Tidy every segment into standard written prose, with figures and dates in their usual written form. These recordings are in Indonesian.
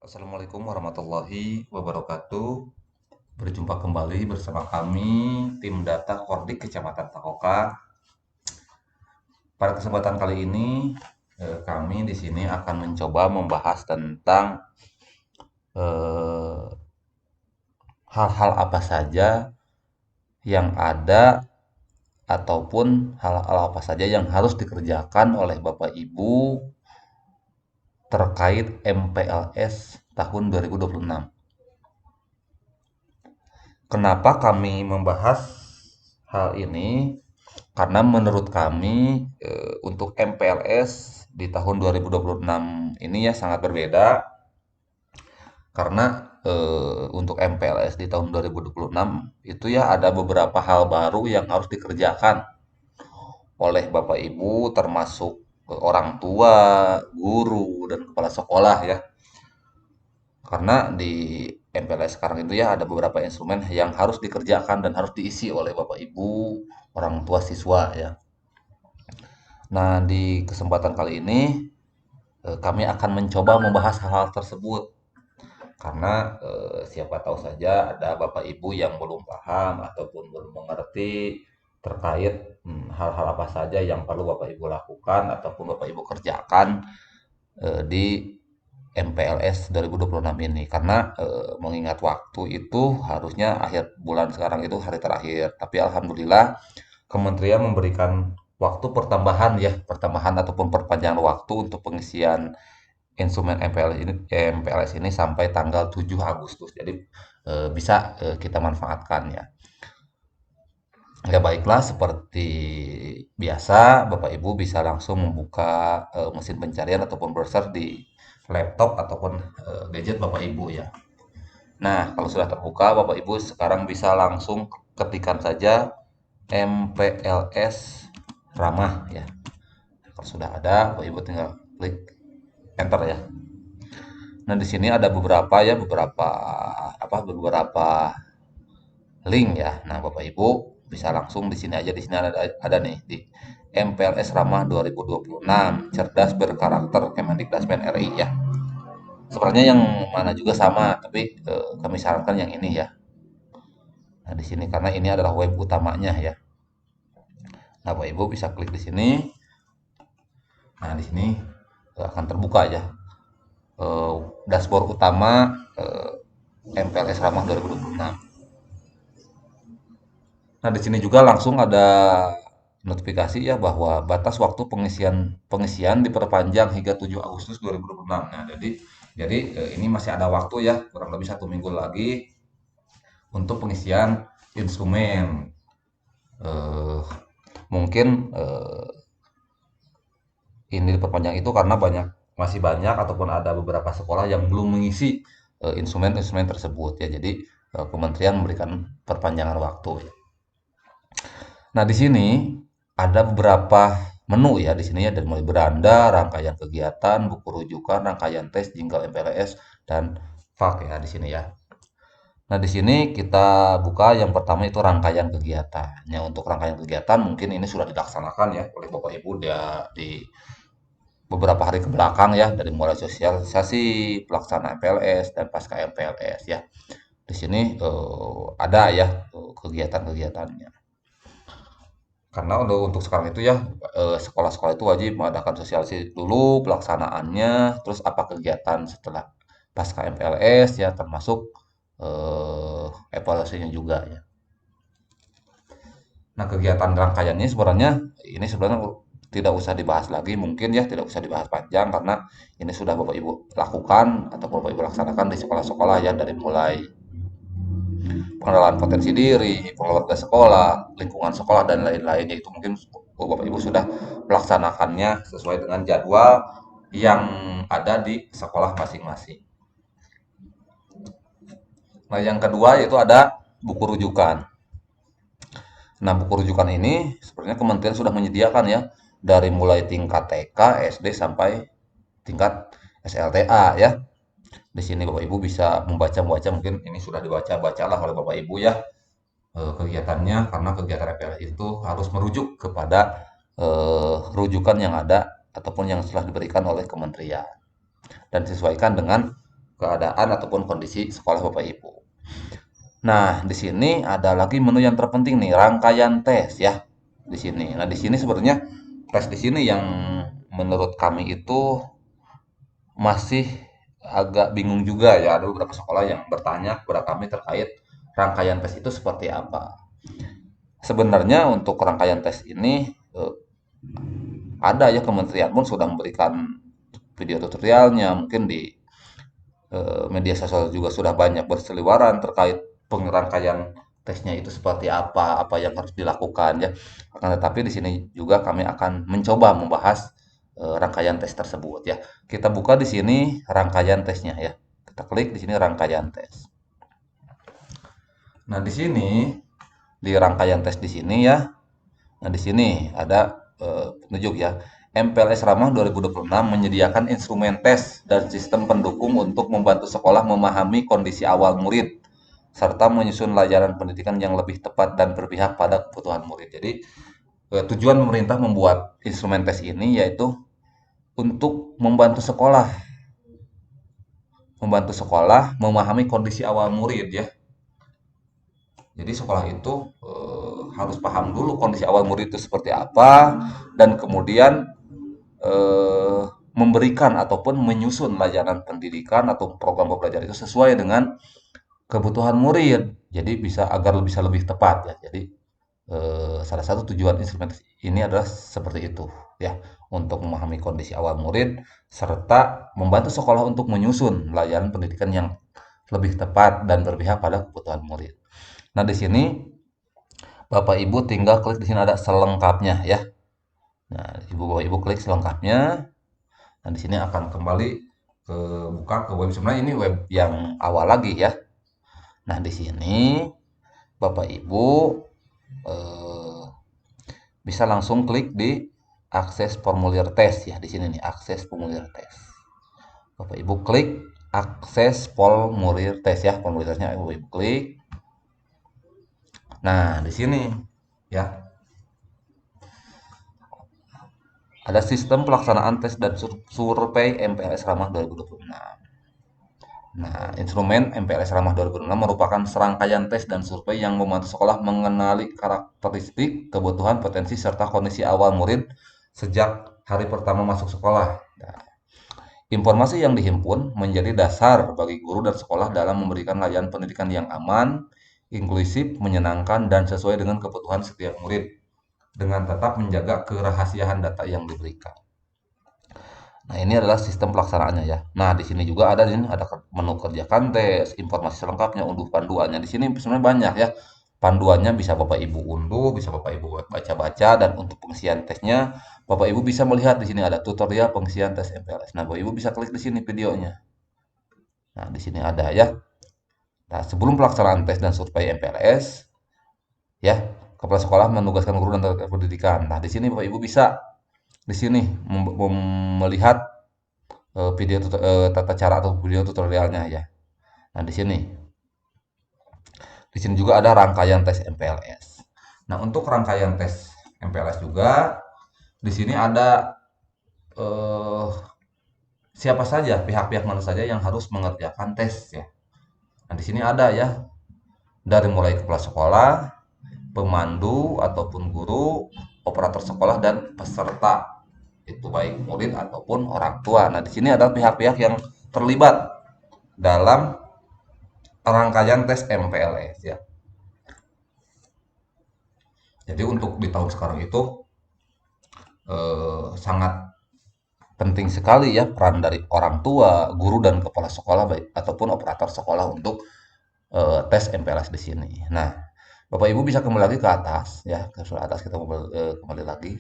Assalamualaikum warahmatullahi wabarakatuh. Berjumpa kembali bersama kami, tim data Kordik Kecamatan Takoka. Pada kesempatan kali ini, kami di sini akan mencoba membahas tentang eh, hal-hal apa saja yang ada ataupun hal-hal apa saja yang harus dikerjakan oleh Bapak Ibu terkait MPLS tahun 2026. Kenapa kami membahas hal ini? Karena menurut kami untuk MPLS di tahun 2026 ini ya sangat berbeda karena untuk MPLS di tahun 2026 itu ya ada beberapa hal baru yang harus dikerjakan oleh Bapak Ibu termasuk orang tua, guru, dan kepala sekolah ya. Karena di MPLS sekarang itu ya ada beberapa instrumen yang harus dikerjakan dan harus diisi oleh Bapak Ibu, orang tua siswa ya. Nah, di kesempatan kali ini kami akan mencoba membahas hal-hal tersebut karena siapa tahu saja ada Bapak Ibu yang belum paham ataupun belum mengerti terkait hal-hal apa saja yang perlu Bapak Ibu lakukan ataupun Bapak Ibu kerjakan di MPLS 2026 ini karena mengingat waktu itu harusnya akhir bulan sekarang itu hari terakhir, tapi alhamdulillah kementerian memberikan waktu pertambahan ataupun perpanjangan waktu untuk pengisian instrumen MPLS ini sampai tanggal 7 Agustus. Jadi bisa kita manfaatkan ya. Ya baiklah, seperti biasa Bapak Ibu bisa langsung membuka mesin pencarian ataupun browser di laptop ataupun gadget Bapak Ibu ya. Nah, kalau sudah terbuka Bapak Ibu sekarang bisa langsung ketikkan saja MPLS ramah ya. Kalau sudah ada, Bapak Ibu tinggal klik enter ya. Nah, di sini ada beberapa link ya. Nah, Bapak Ibu bisa langsung di sini aja, di sini ada nih di MPLS Ramah 2026 cerdas berkarakter Kemendikbudristek RI ya. Sebenarnya yang mana juga sama, tapi kami sarankan yang ini ya. Nah, di sini karena ini adalah web utamanya ya. Nah, Bapak Ibu bisa klik di sini. Nah, di sini akan terbuka ya eh, dashboard utama MPLS Ramah 2026. Nah, di sini juga langsung ada notifikasi ya bahwa batas waktu pengisian pengisian diperpanjang hingga 7 Agustus 2026. Nah, jadi ini masih ada waktu ya, kurang lebih 1 minggu lagi untuk pengisian instrumen. Eh, mungkin ini diperpanjang itu karena masih banyak ataupun ada beberapa sekolah yang belum mengisi instrumen-instrumen tersebut ya. Jadi kementerian memberikan perpanjangan waktu. Nah, di sini ada beberapa menu ya di sini ya dari mulai beranda, rangkaian kegiatan, buku rujukan, rangkaian tes, jingle MPLS dan FAQ ya di sini ya. Nah, di sini kita buka yang pertama itu rangkaian kegiatan. Yang untuk rangkaian kegiatan mungkin ini sudah dilaksanakan ya oleh Bapak Ibu di beberapa hari ke belakang ya dari mulai sosialisasi, pelaksanaan MPLS dan pasca MPLS ya. Di sini ada ya kegiatan-kegiatannya. Karena untuk sekarang itu ya sekolah-sekolah itu wajib mengadakan sosialisasi dulu pelaksanaannya, terus apa kegiatan setelah pasca MPLS ya termasuk evaluasinya juga ya. Nah, kegiatan rangkaiannya sebenarnya ini sebenarnya tidak usah dibahas lagi mungkin ya tidak usah dibahas panjang karena ini sudah Bapak Ibu lakukan atau Bapak Ibu laksanakan di sekolah-sekolah ya dari mulai pengenalan potensi diri, keluarga sekolah, lingkungan sekolah dan lain-lainnya itu mungkin Bapak Ibu sudah melaksanakannya sesuai dengan jadwal yang ada di sekolah masing-masing. Nah, yang kedua yaitu ada buku rujukan. Nah, buku rujukan ini sebenarnya kementerian sudah menyediakan ya dari mulai tingkat TK, SD sampai tingkat SLTA ya. Di sini Bapak Ibu bisa membaca-membaca mungkin ini sudah dibaca-bacalah oleh Bapak Ibu ya kegiatannya karena kegiatan RPL itu harus merujuk kepada rujukan yang ada ataupun yang telah diberikan oleh kementerian dan disesuaikan dengan keadaan ataupun kondisi sekolah Bapak Ibu. Nah, di sini ada lagi menu yang terpenting nih, rangkaian tes ya. Di sini. Nah, di sini sebenarnya tes di sini yang menurut kami itu masih agak bingung juga ya. Ada beberapa sekolah yang bertanya kepada kami terkait rangkaian tes itu seperti apa. Sebenarnya untuk rangkaian tes ini ada ya, kementerian pun sudah memberikan video tutorialnya, mungkin di media sosial juga sudah banyak berseliweran terkait pengerangkaian tesnya itu seperti apa yang harus dilakukan ya. Akan tetapi di sini juga kami akan mencoba membahas rangkaian tes tersebut ya. Kita buka di sini rangkaian tesnya ya. Kita klik di sini rangkaian tes. Nah, di sini di rangkaian tes di sini ya. Nah, di sini ada petunjuk ya. MPLS Ramah 2026 menyediakan instrumen tes dan sistem pendukung untuk membantu sekolah memahami kondisi awal murid serta menyusun layanan pendidikan yang lebih tepat dan berpihak pada kebutuhan murid. Jadi, tujuan pemerintah membuat instrumen tes ini yaitu untuk membantu sekolah memahami kondisi awal murid ya. Jadi sekolah itu harus paham dulu kondisi awal murid itu seperti apa, dan kemudian eh, memberikan ataupun menyusun layanan pendidikan atau program pembelajaran itu sesuai dengan kebutuhan murid. Jadi bisa lebih tepat ya. Jadi salah satu tujuan instrumen ini adalah seperti itu ya, untuk memahami kondisi awal murid serta membantu sekolah untuk menyusun layanan pendidikan yang lebih tepat dan berpihak pada kebutuhan murid. Nah, di sini Bapak Ibu tinggal klik di sini ada selengkapnya ya. Nah, Bapak Ibu klik selengkapnya. Nah, di sini akan kembali ke buka ke web, sebenarnya ini web yang awal lagi ya. Nah, di sini Bapak Ibu eh, bisa langsung klik di akses formulir tes ya. Di sini nih akses formulir tes. Bapak Ibu klik akses formulir tes ya. Formulirnya Bapak Ibu klik. Nah, di sini ya ada sistem pelaksanaan tes dan survei MPLS Ramah 2026. Nah, instrumen MPLS Ramah 2006 merupakan serangkaian tes dan survei yang membantu sekolah mengenali karakteristik, kebutuhan, potensi, serta kondisi awal murid sejak hari pertama masuk sekolah. Nah, informasi yang dihimpun menjadi dasar bagi guru dan sekolah dalam memberikan layanan pendidikan yang aman, inklusif, menyenangkan, dan sesuai dengan kebutuhan setiap murid, dengan tetap menjaga kerahasiaan data yang diberikan. Nah, ini adalah sistem pelaksanaannya ya. Nah, di sini juga ada menu kerjakan tes, informasi selengkapnya, unduh panduannya. Di sini sebenarnya banyak ya. Panduannya bisa Bapak Ibu unduh, bisa Bapak Ibu baca-baca, dan untuk pengisian tesnya Bapak Ibu bisa melihat di sini ada tutorial pengisian tes MPLS. Nah, Bapak Ibu bisa klik di sini videonya. Nah, di sini ada ya. Nah, sebelum pelaksanaan tes dan survei MPLS ya, kepala sekolah menugaskan guru dan tenaga pendidikan. Nah, di sini Bapak Ibu bisa di sini melihat tata cara atau video tutorialnya ya. Nah, di sini juga ada rangkaian tes MPLS. Nah, untuk rangkaian tes MPLS juga di sini ada eh, siapa saja, pihak-pihak mana saja yang harus mengerjakan tes ya. Nah, di sini ada ya, dari mulai kepala sekolah, pemandu ataupun guru, operator sekolah, dan peserta. Itu baik murid ataupun orang tua. Nah, di sini ada pihak-pihak yang terlibat dalam rangkaian tes MPLS ya. Jadi untuk di tahun sekarang itu sangat penting sekali ya peran dari orang tua, guru, dan kepala sekolah baik ataupun operator sekolah untuk tes MPLS di sini. Nah, Bapak Ibu bisa kembali lagi ke atas ya, ke sebelah atas kita kembali lagi.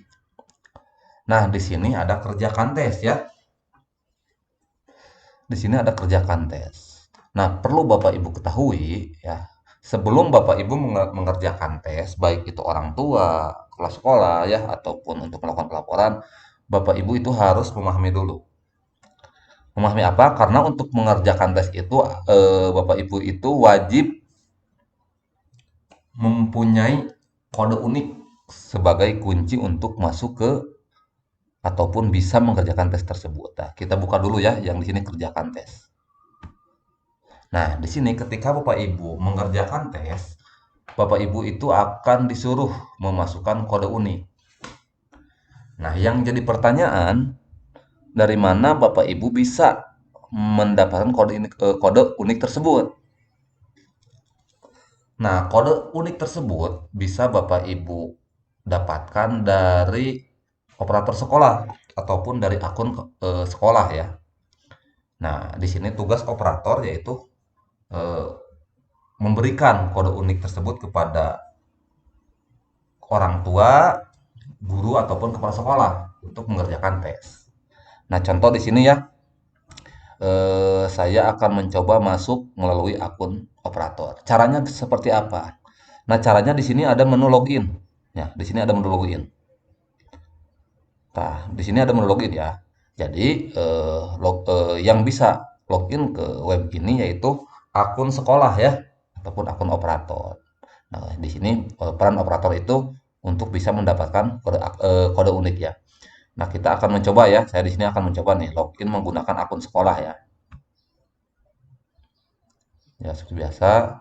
Nah, di sini ada kerjakan tes ya. Di sini ada kerjakan tes. Nah, perlu Bapak Ibu ketahui ya, sebelum Bapak Ibu mengerjakan tes, baik itu orang tua, kepala sekolah ya, ataupun untuk melakukan pelaporan, Bapak Ibu itu harus memahami dulu. Memahami apa? Karena untuk mengerjakan tes itu, Bapak Ibu itu wajib mempunyai kode unik sebagai kunci untuk masuk ke ataupun bisa mengerjakan tes tersebut. Nah, kita buka dulu ya yang di sini kerjakan tes. Nah, di sini ketika Bapak Ibu mengerjakan tes, Bapak Ibu itu akan disuruh memasukkan kode unik. Nah, yang jadi pertanyaan, dari mana Bapak Ibu bisa mendapatkan kode unik tersebut? Nah, kode unik tersebut bisa Bapak Ibu dapatkan dari operator sekolah ataupun dari akun sekolah ya. Nah, di sini tugas operator yaitu eh, memberikan kode unik tersebut kepada orang tua, guru ataupun kepala sekolah untuk mengerjakan tes. Nah, contoh di sini ya, saya akan mencoba masuk melalui akun operator. Caranya seperti apa? Nah, caranya di sini ada menu login. Ya, di sini ada menu login. Nah, di sini ada menu login ya. Jadi, yang bisa login ke web ini yaitu akun sekolah ya, ataupun akun operator. Nah, di sini peran operator itu untuk bisa mendapatkan kode unik ya. Nah, kita akan mencoba ya. Saya di sini akan mencoba nih login menggunakan akun sekolah ya. Ya, seperti biasa.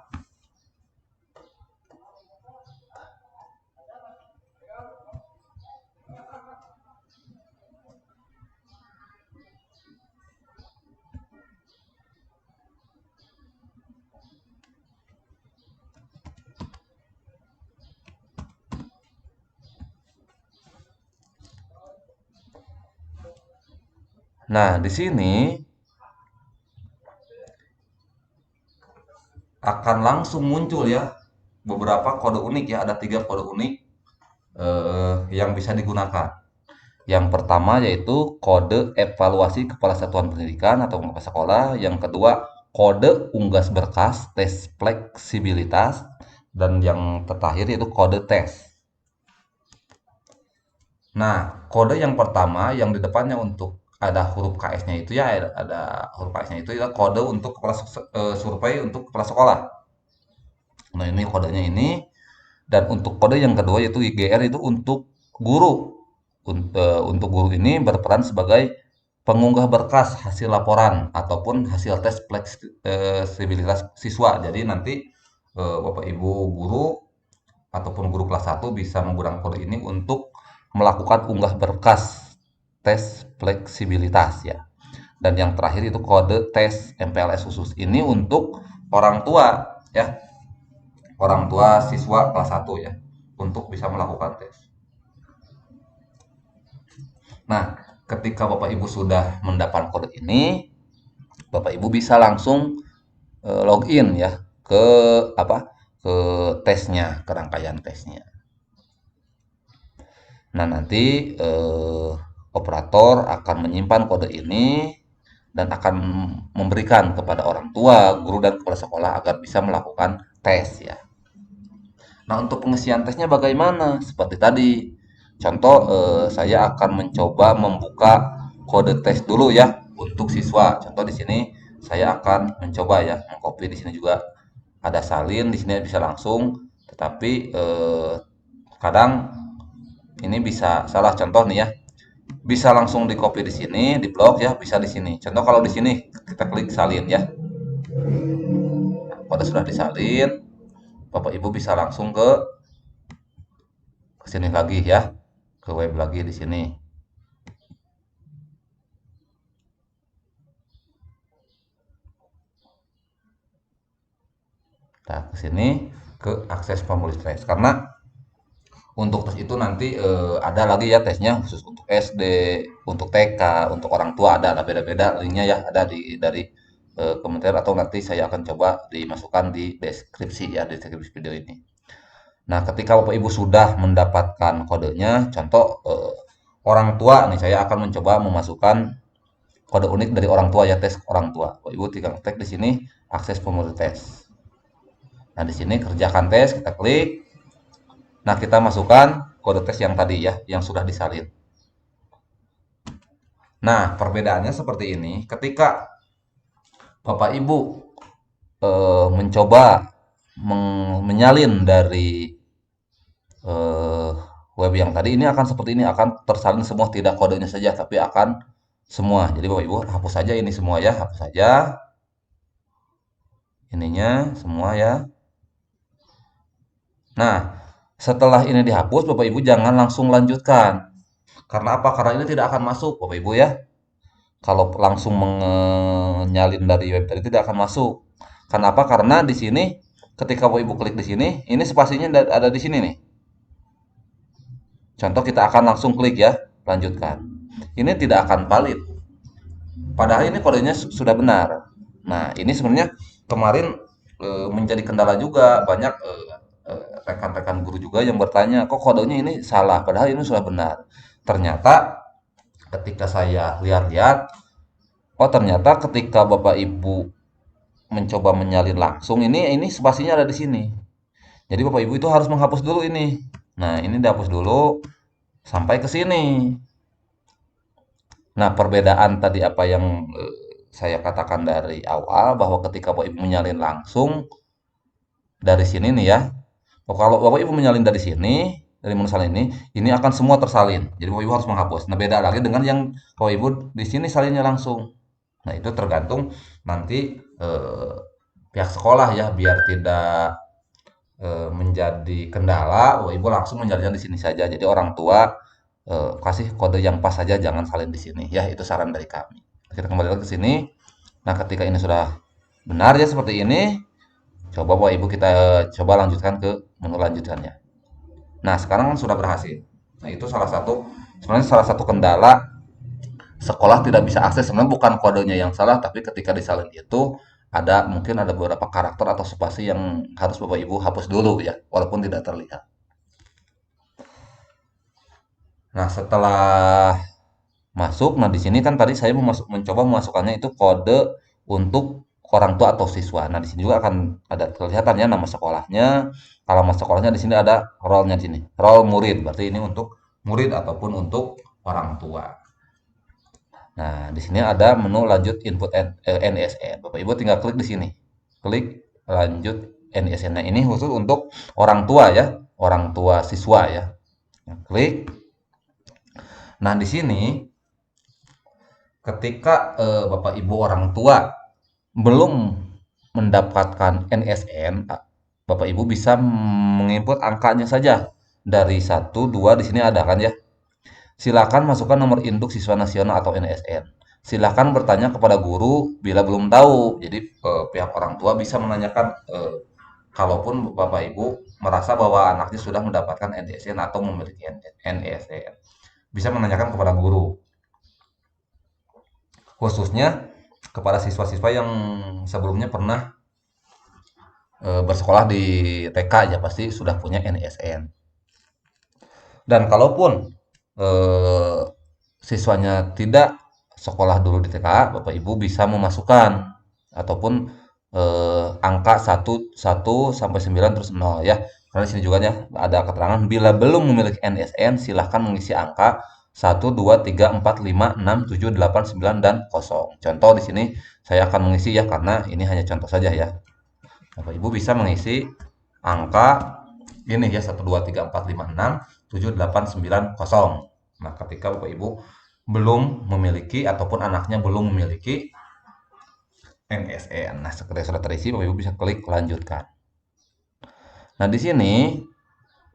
Nah, di sini akan langsung muncul ya beberapa kode unik ya. Ada 3 kode unik yang bisa digunakan. Yang pertama yaitu kode evaluasi kepala satuan pendidikan atau kepala sekolah. Yang kedua, kode unggas berkas tes fleksibilitas. Dan yang terakhir yaitu kode tes. Nah, kode yang pertama yang di depannya untuk ada huruf KS-nya itu ya, ada huruf KS-nya itu adalah kode untuk kepala survei untuk kepala sekolah. Nah, ini kodenya ini. Dan untuk kode yang kedua yaitu IGR itu untuk guru. Untuk guru ini berperan sebagai pengunggah berkas hasil laporan ataupun hasil tes fleksibilitas siswa. Jadi nanti Bapak Ibu guru ataupun guru kelas 1 bisa menggunakan kode ini untuk melakukan unggah berkas tes fleksibilitas ya. Dan yang terakhir itu kode tes MPLS khusus. Ini untuk orang tua ya, orang tua siswa kelas 1 ya, untuk bisa melakukan tes. Nah, ketika Bapak Ibu sudah mendapat kode ini, Bapak Ibu bisa langsung login ya ke apa? Ke tesnya, ke rangkaian tesnya. Nah, nanti operator akan menyimpan kode ini dan akan memberikan kepada orang tua, guru dan kepala sekolah agar bisa melakukan tes ya. Nah, untuk pengisian tesnya bagaimana? Seperti tadi, contoh saya akan mencoba membuka kode tes dulu ya untuk siswa. Contoh di sini saya akan mencoba ya mengcopy. Di sini juga ada salin, di sini bisa langsung, tetapi kadang ini bisa salah contoh nih ya. Bisa langsung di copy di sini, di blok ya, bisa di sini. Contoh kalau di sini kita klik salin ya. Nah, pada sudah disalin, Bapak Ibu bisa langsung ke sini lagi ya, ke web lagi di sini. Nah, ke sini ke akses formulir tes karena untuk tes itu nanti ada lagi ya tesnya khusus untuk SD, untuk TK, untuk orang tua ada beda-beda linknya ya, ada dari kementerian atau nanti saya akan coba dimasukkan di deskripsi ya, di deskripsi video ini. Nah, ketika Bapak Ibu sudah mendapatkan kodenya, contoh orang tua nih, saya akan mencoba memasukkan kode unik dari orang tua ya, tes orang tua. Bapak Ibu tinggal klik di sini akses formulir tes. Nah, di sini kerjakan tes, kita klik. Nah, kita masukkan kode tes yang tadi ya, yang sudah disalin. Nah, perbedaannya seperti ini. Ketika Bapak Ibu mencoba menyalin dari eh, web yang tadi, ini akan seperti ini, akan tersalin semua, tidak kodenya saja, tapi akan semua. Jadi Bapak Ibu hapus saja ini semua ya, hapus saja. ininya semua ya. Nah, setelah ini dihapus, Bapak Ibu jangan langsung lanjutkan. Karena apa? Karena ini tidak akan masuk, Bapak Ibu ya. Kalau langsung menyalin dari web tadi tidak akan masuk. Kenapa? Karena di sini ketika Bapak Ibu klik di sini, ini spasinya ada di sini nih. Contoh kita akan langsung klik ya, lanjutkan. Ini tidak akan valid. Padahal ini kodenya sudah benar. Nah, ini sebenarnya kemarin menjadi kendala juga banyak rekan-rekan guru juga yang bertanya, kok kodenya ini salah, padahal ini sudah benar. Ternyata ketika saya lihat-lihat, oh ternyata ketika Bapak Ibu mencoba menyalin langsung, ini spasinya ada di sini. Jadi Bapak Ibu itu harus menghapus dulu ini. Nah, ini dihapus dulu sampai ke sini. Nah, perbedaan tadi apa yang saya katakan dari awal bahwa ketika Bapak Ibu menyalin langsung dari sini nih ya. Oh, kalau Bapak Ibu menyalin dari sini, dari menu salin ini akan semua tersalin. Jadi Bapak Ibu harus menghapus. Nah, beda lagi dengan yang Bapak Ibu di sini salinnya langsung. Nah, itu tergantung nanti eh, pihak sekolah ya, biar tidak menjadi kendala, Bapak Ibu langsung menjalinnya di sini saja. Jadi orang tua kasih kode yang pas saja, jangan salin di sini. Ya, itu saran dari kami. Kita kembali lagi ke sini. Nah, ketika ini sudah benar ya seperti ini, coba Bapak Ibu kita coba lanjutkan ke menu lanjutannya. Nah, sekarang kan sudah berhasil. Nah, itu sebenarnya salah satu kendala sekolah tidak bisa akses. Sebenarnya bukan kodenya yang salah, tapi ketika disalin itu mungkin ada beberapa karakter atau spasi yang harus Bapak Ibu hapus dulu ya, walaupun tidak terlihat. Nah, setelah masuk, nah di sini kan tadi saya mencoba memasukkannya itu kode untuk orang tua atau siswa. Nah, di sini juga akan ada kelihatan ya nama sekolahnya. Alamat sekolahnya di sini ada role-nya di sini. Role murid, berarti ini untuk murid ataupun untuk orang tua. Nah, di sini ada menu lanjut input NSN. Bapak Ibu tinggal klik di sini. Klik lanjut NSN. Nah, ini khusus untuk orang tua ya, orang tua siswa ya. Nah, klik. Nah, di sini ketika Bapak Ibu orang tua belum mendapatkan NSN, Bapak Ibu bisa menginput angkanya saja. Dari 1, 2 di sini ada kan ya. Silakan masukkan nomor induk siswa nasional atau NSN. Silakan bertanya kepada guru bila belum tahu. Jadi pihak orang tua bisa menanyakan kalaupun Bapak Ibu merasa bahwa anaknya sudah mendapatkan NSN atau memiliki NSN. Bisa menanyakan kepada guru. Khususnya kepada siswa-siswa yang sebelumnya pernah bersekolah di TK ya pasti sudah punya NSN. Dan kalaupun eh, siswanya tidak sekolah dulu di TK, Bapak Ibu bisa memasukkan ataupun angka 1 sampai 9 terus 0 ya. Karena di sini juga ya ada keterangan bila belum memiliki NSN silahkan mengisi angka 1, 2, 3, 4, 5, 6, 7, 8, 9 dan 0. Contoh di sini saya akan mengisi ya karena ini hanya contoh saja ya. Bapak Ibu bisa mengisi angka ini ya 1, 2, 3, 4, 5, 6, 7, 8, 9, 0. Nah, ketika Bapak Ibu belum memiliki ataupun anaknya belum memiliki NSN. Nah, setelah sudah terisi, Bapak Ibu bisa klik lanjutkan. Nah, di sini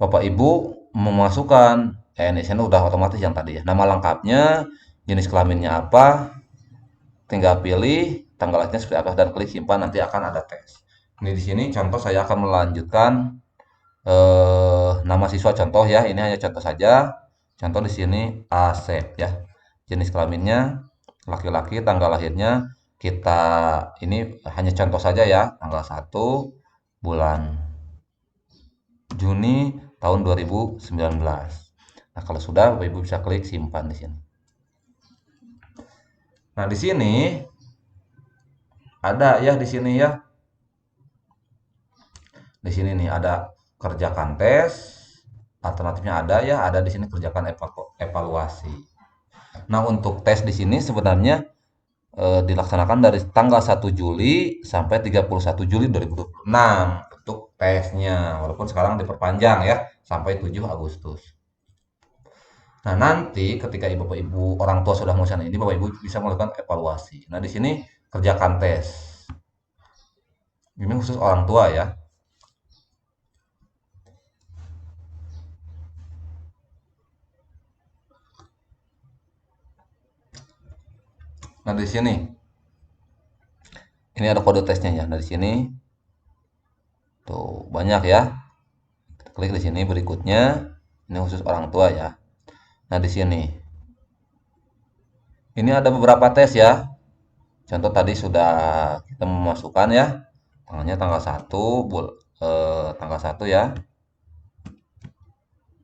Bapak Ibu memasukkan NSN udah otomatis yang tadi ya. Nama lengkapnya, jenis kelaminnya apa, tinggal pilih tanggal lahirnya seperti apa dan klik simpan nanti akan ada tes. Ini di sini contoh saya akan melanjutkan nama siswa contoh ya, ini hanya contoh saja. Contoh di sini Asep ya. Jenis kelaminnya laki-laki, tanggal lahirnya kita ini hanya contoh saja ya, tanggal 1 bulan Juni tahun 2019. Nah, kalau sudah Bapak Ibu bisa klik simpan di sini. Nah, di sini ada ya di sini ya. Di sini nih ada kerjakan tes, alternatifnya ada ya, ada di sini kerjakan evaluasi. Nah, untuk tes di sini sebenarnya dilaksanakan dari tanggal 1 Juli sampai 31 Juli 2026 untuk tesnya. Walaupun sekarang diperpanjang ya sampai 7 Agustus. Nah, nanti ketika Bapak Ibu orang tua sudah melakukan ini, Bapak Ibu bisa melakukan evaluasi. Nah, di sini kerjakan tes. Ini khusus orang tua ya. Nah, di sini ini ada kode tesnya ya. Nah, di sini tuh banyak ya. Kita klik di sini berikutnya. Ini khusus orang tua ya. Nah, di sini ini ada beberapa tes ya. Contoh tadi sudah kita memasukkan ya. Tanggalnya tanggal 1 tanggal 1 ya.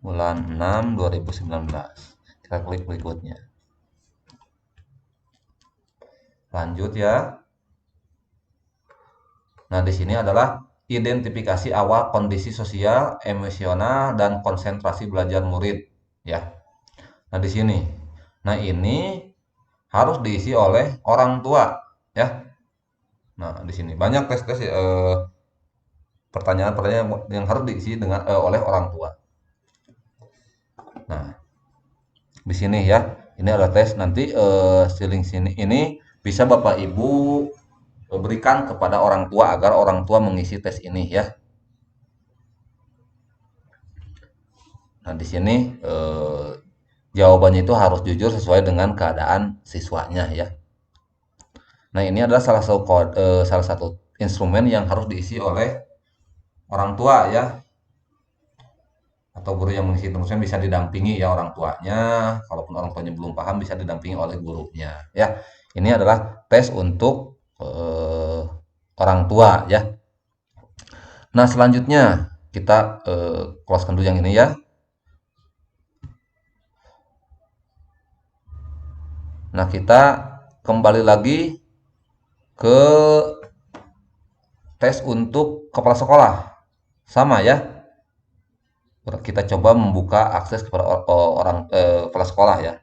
Bulan 6 2019. Kita klik berikutnya. Lanjut ya. Nah, di sini adalah identifikasi awal kondisi sosial, emosional, dan konsentrasi belajar murid ya. Nah, di sini. Nah, ini harus diisi oleh orang tua ya. Nah, di sini banyak tes-tes pertanyaan-pertanyaan yang harus diisi dengan oleh orang tua. Nah, di sini ya. Ini adalah tes nanti link sini ini bisa Bapak Ibu berikan kepada orang tua agar orang tua mengisi tes ini ya. Nah, di sini jawabannya itu harus jujur sesuai dengan keadaan siswanya ya. Nah, ini adalah salah satu instrumen yang harus diisi oleh orang tua ya. Atau guru yang mengisi instrumen bisa didampingi ya orang tuanya. Kalaupun orang tuanya belum paham bisa didampingi oleh gurunya ya. Ini adalah tes untuk orang tua ya. Nah, selanjutnya kita close dulu yang ini ya. Nah, kita kembali lagi ke tes untuk kepala sekolah. Sama ya. Kita coba membuka akses kepada orang kepala sekolah ya.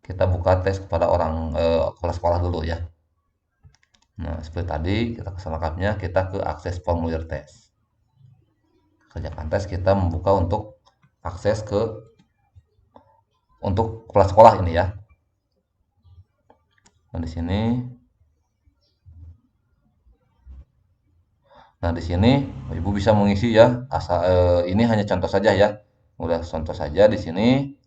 Kita buka tes kepada orang kepala sekolah dulu ya. Nah, seperti tadi kita selengkapnya kita ke akses formulir tes. Kerjakan tes kita membuka untuk akses ke untuk kepala sekolah ini ya. Nah, di sini. Nah, di sini Ibu bisa mengisi ya. Asal ini hanya contoh saja ya. Udah contoh saja di sini.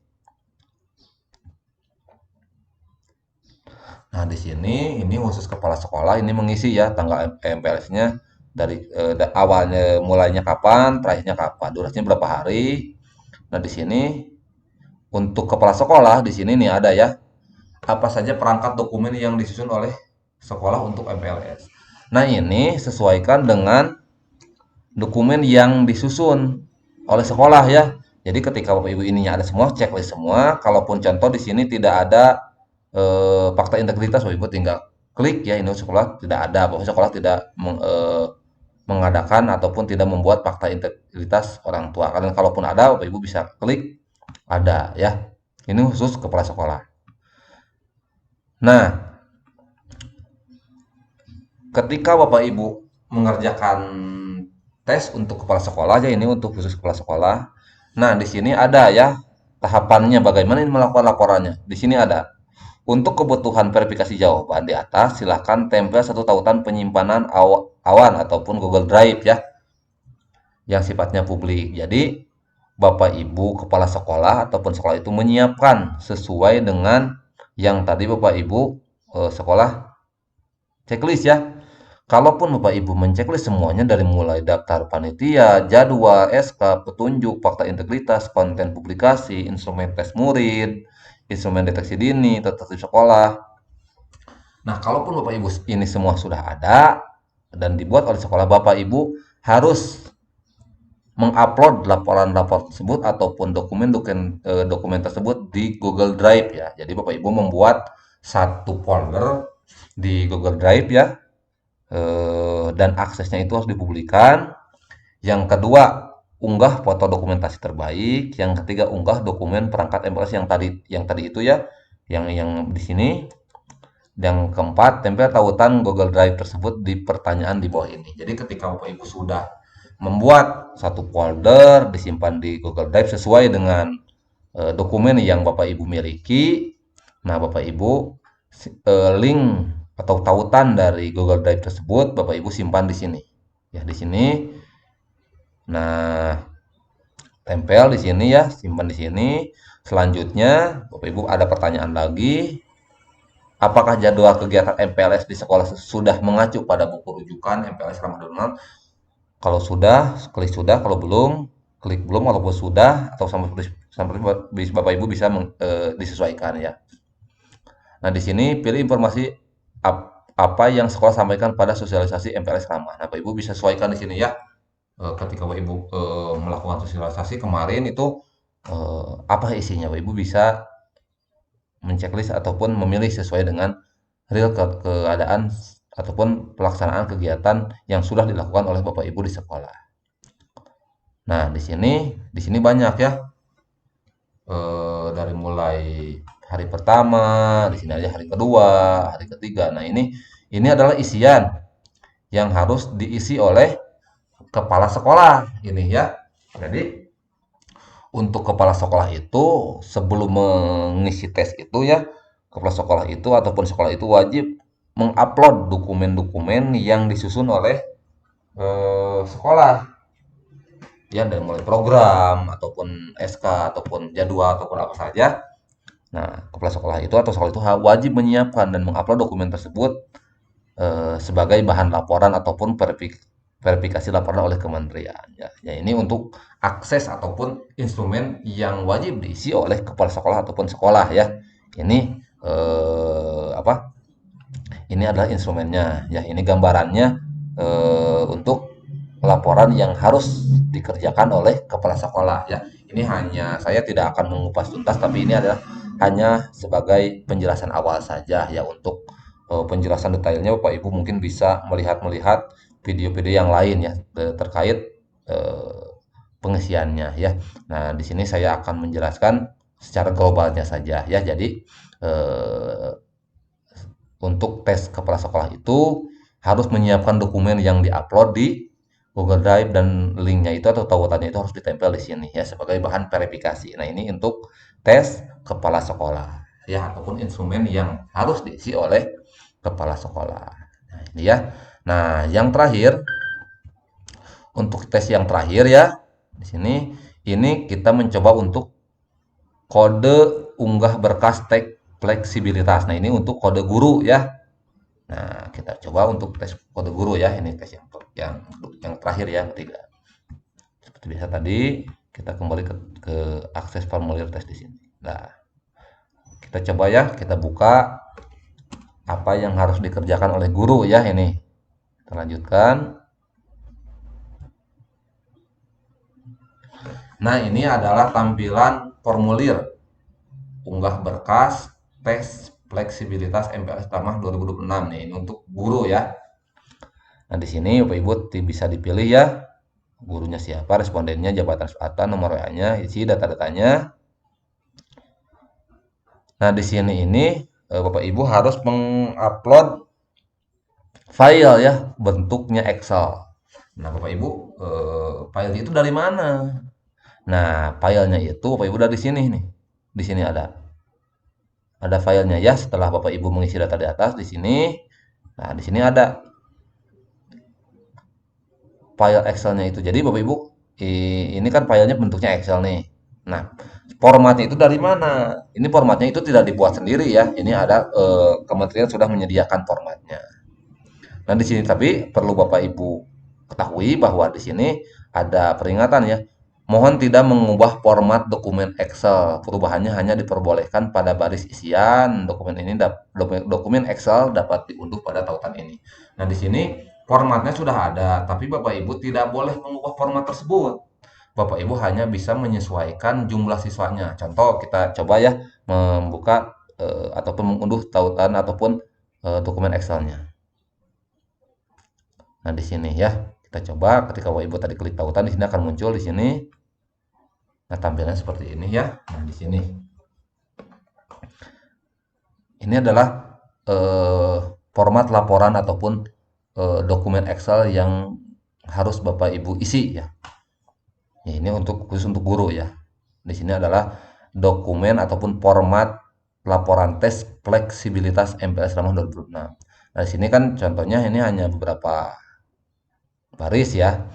Nah, di sini ini khusus kepala sekolah ini mengisi ya tanggal MPLS-nya dari awalnya mulainya kapan, terakhirnya kapan, durasinya berapa hari. Nah, di sini untuk kepala sekolah di sini nih ada ya. Apa saja perangkat dokumen yang disusun oleh sekolah untuk MPLS. Nah, ini sesuaikan dengan dokumen yang disusun oleh sekolah ya. Jadi ketika Bapak Ibu ininya ada semua, checklist semua. Kalaupun contoh di sini tidak ada fakta integritas, Bapak Ibu tinggal klik ya, ini sekolah tidak ada, bahwa sekolah tidak mengadakan ataupun tidak membuat fakta integritas orang tua. Karena kalaupun ada, Bapak Ibu bisa klik ada ya. Ini khusus kepala sekolah. Nah, ketika Bapak Ibu mengerjakan tes untuk kepala sekolah ya, ini untuk khusus kepala sekolah. Nah, di sini ada ya tahapannya bagaimana ini melakukan laporannya. Di sini ada. Untuk kebutuhan verifikasi jawaban di atas, silahkan tempel satu tautan penyimpanan awan ataupun Google Drive ya, yang sifatnya publik. Jadi, Bapak Ibu kepala sekolah ataupun sekolah itu menyiapkan sesuai dengan yang tadi Bapak Ibu sekolah checklist ya. Kalaupun Bapak Ibu menceklis semuanya dari mulai daftar panitia, jadwal, SK, petunjuk, fakta integritas, konten publikasi, instrumen tes murid, instrumen deteksi dini, tertib sekolah. Nah, kalaupun Bapak Ibu ini semua sudah ada dan dibuat oleh sekolah, Bapak Ibu harus mengupload laporan-laporan tersebut ataupun dokumen tersebut di Google Drive ya. Jadi Bapak Ibu membuat satu folder di Google Drive ya, dan aksesnya itu harus dipublikkan. Yang kedua, unggah foto dokumentasi terbaik. Yang ketiga, unggah dokumen perangkat MPLS yang tadi itu ya, yang di sini. Yang keempat, tempel tautan Google Drive tersebut di pertanyaan di bawah ini. Jadi ketika Bapak Ibu sudah membuat satu folder disimpan di Google Drive sesuai dengan dokumen yang Bapak Ibu miliki, nah Bapak Ibu link atau tautan dari Google Drive tersebut Bapak Ibu simpan di sini. Ya di sini. Nah, tempel di sini ya, simpan di sini. Selanjutnya, Bapak Ibu ada pertanyaan lagi. Apakah jadwal kegiatan MPLS di sekolah sudah mengacu pada buku rujukan MPLS ramah donald? Kalau sudah, klik sudah. Kalau belum, klik belum. Kalau sudah, atau sampai Bapak Ibu bisa disesuaikan ya. Nah, di sini pilih informasi apa yang sekolah sampaikan pada sosialisasi MPLS ramah. Nah, Bapak Ibu bisa sesuaikan di sini ya. Ketika Bapak Ibu melakukan sosialisasi kemarin itu apa isinya, Bapak Ibu bisa menceklis ataupun memilih sesuai dengan real keadaan ataupun pelaksanaan kegiatan yang sudah dilakukan oleh Bapak Ibu di sekolah. Nah, di sini banyak ya, dari mulai hari pertama, di sini aja hari kedua, hari ketiga. Nah, ini adalah isian yang harus diisi oleh kepala sekolah ini ya. Jadi untuk kepala sekolah itu sebelum mengisi tes itu ya, kepala sekolah itu ataupun sekolah itu wajib mengupload dokumen-dokumen yang disusun oleh sekolah ya, dari mulai program ataupun SK ataupun jadwal ataupun apa saja. Nah, kepala sekolah itu atau sekolah itu wajib menyiapkan dan mengupload dokumen tersebut sebagai bahan laporan ataupun verifikasi laporan oleh kementerian ya. Ya, ini untuk akses ataupun instrumen yang wajib diisi oleh kepala sekolah ataupun sekolah ya. Ini apa? Ini adalah instrumennya ya. Ini gambarannya untuk laporan yang harus dikerjakan oleh kepala sekolah ya. Ini hanya saya tidak akan mengupas tuntas, tapi ini adalah hanya sebagai penjelasan awal saja ya. Untuk penjelasan detailnya Bapak Ibu mungkin bisa melihat video-video yang lain ya terkait eh, pengisiannya ya. Nah, di sini saya akan menjelaskan secara globalnya saja ya. Jadi eh, untuk tes kepala sekolah itu harus menyiapkan dokumen yang diupload di Google Drive, dan linknya itu atau tautannya itu harus ditempel di sini ya sebagai bahan verifikasi. Nah, ini untuk tes kepala sekolah ya, ataupun instrumen yang harus diisi oleh kepala sekolah. Nah, ini ya. Nah, yang terakhir, untuk tes yang terakhir ya, di sini ini kita mencoba untuk kode unggah berkas teks fleksibilitas. Nah, ini untuk kode guru ya. Nah, kita coba untuk tes kode guru ya. Ini tes yang terakhir ya, ketiga. Seperti biasa tadi, kita kembali ke akses formulir tes di sini. Nah, kita coba ya, kita buka apa yang harus dikerjakan oleh guru ya ini. Kita lanjutkan. Nah, ini adalah tampilan formulir unggah berkas tes fleksibilitas MPLS Tamah 2026 nih. Ini untuk guru ya. Nah, di sini Bapak Ibu bisa dipilih ya. Gurunya siapa, respondennya, jabatan seangkatan, nomor WA-nya, isi data-datanya. Nah, di sini Bapak Ibu harus mengupload file ya, bentuknya Excel. Nah, Bapak Ibu, file itu dari mana? Nah, filenya itu Bapak Ibu dari sini nih. Di sini ada filenya ya. Setelah Bapak Ibu mengisi data di atas di sini, nah di sini ada file Excel-nya itu. Jadi Bapak Ibu, ini kan filenya bentuknya Excel nih. Nah, formatnya itu dari mana? Ini formatnya itu tidak dibuat sendiri ya. Ini ada kementerian sudah menyediakan formatnya. Nah, di sini tapi perlu Bapak Ibu ketahui bahwa di sini ada peringatan ya. Mohon tidak mengubah format dokumen Excel. Perubahannya hanya diperbolehkan pada baris isian. Dokumen Excel dapat diunduh pada tautan ini. Nah, di sini formatnya sudah ada, tapi Bapak Ibu tidak boleh mengubah format tersebut. Bapak Ibu hanya bisa menyesuaikan jumlah siswanya. Contoh, kita coba ya membuka ataupun mengunduh tautan ataupun dokumen Excel-nya. Nah, di sini ya, kita coba ketika Bapak Ibu tadi klik tautan, di sini akan muncul di sini. Nah, tampilannya seperti ini ya. Nah, di sini. Ini adalah format laporan ataupun dokumen Excel yang harus Bapak Ibu isi ya. Ya, ini khusus untuk guru ya. Di sini adalah dokumen ataupun format laporan tes fleksibilitas MPLS Ramah 2026. Nah, di sini kan contohnya ini hanya beberapa baris ya.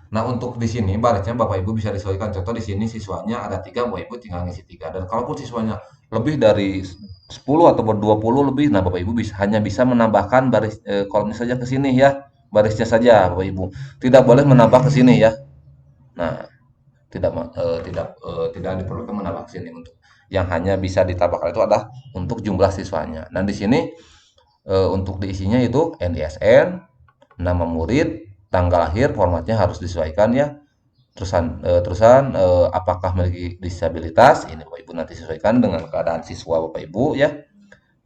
Nah, untuk di sini barisnya Bapak Ibu bisa disesuaikan. Contoh di sini siswanya ada 3, Bapak Ibu tinggal ngisi 3. Dan kalaupun siswanya lebih dari 10 atau 20 lebih, nah Bapak Ibu hanya bisa menambahkan baris kolomnya saja ke sini ya. Barisnya saja Bapak Ibu. Tidak boleh menambah ke sini ya. Nah, tidak diperlukan menambah ke sini untuk yang hanya bisa ditambahkan itu adalah untuk jumlah siswanya. Dan di sini untuk diisinya itu NISN, nama murid, tanggal lahir, formatnya harus disesuaikan ya. Terusan apakah memiliki disabilitas? Ini Bapak Ibu nanti sesuaikan dengan keadaan siswa Bapak Ibu ya.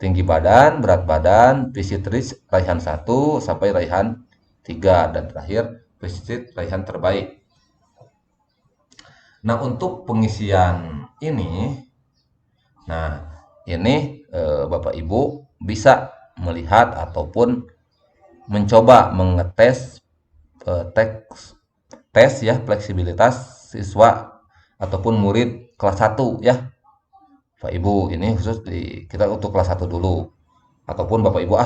Tinggi badan, berat badan, visit reach raihan 1 sampai raihan 3 dan terakhir visit raihan terbaik. Nah, untuk pengisian ini, nah ini Bapak Ibu bisa melihat ataupun mencoba mengetes teks tes ya fleksibilitas siswa ataupun murid kelas 1 ya. Bapak Ibu, ini khusus kita untuk kelas 1 dulu. Ataupun Bapak Ibu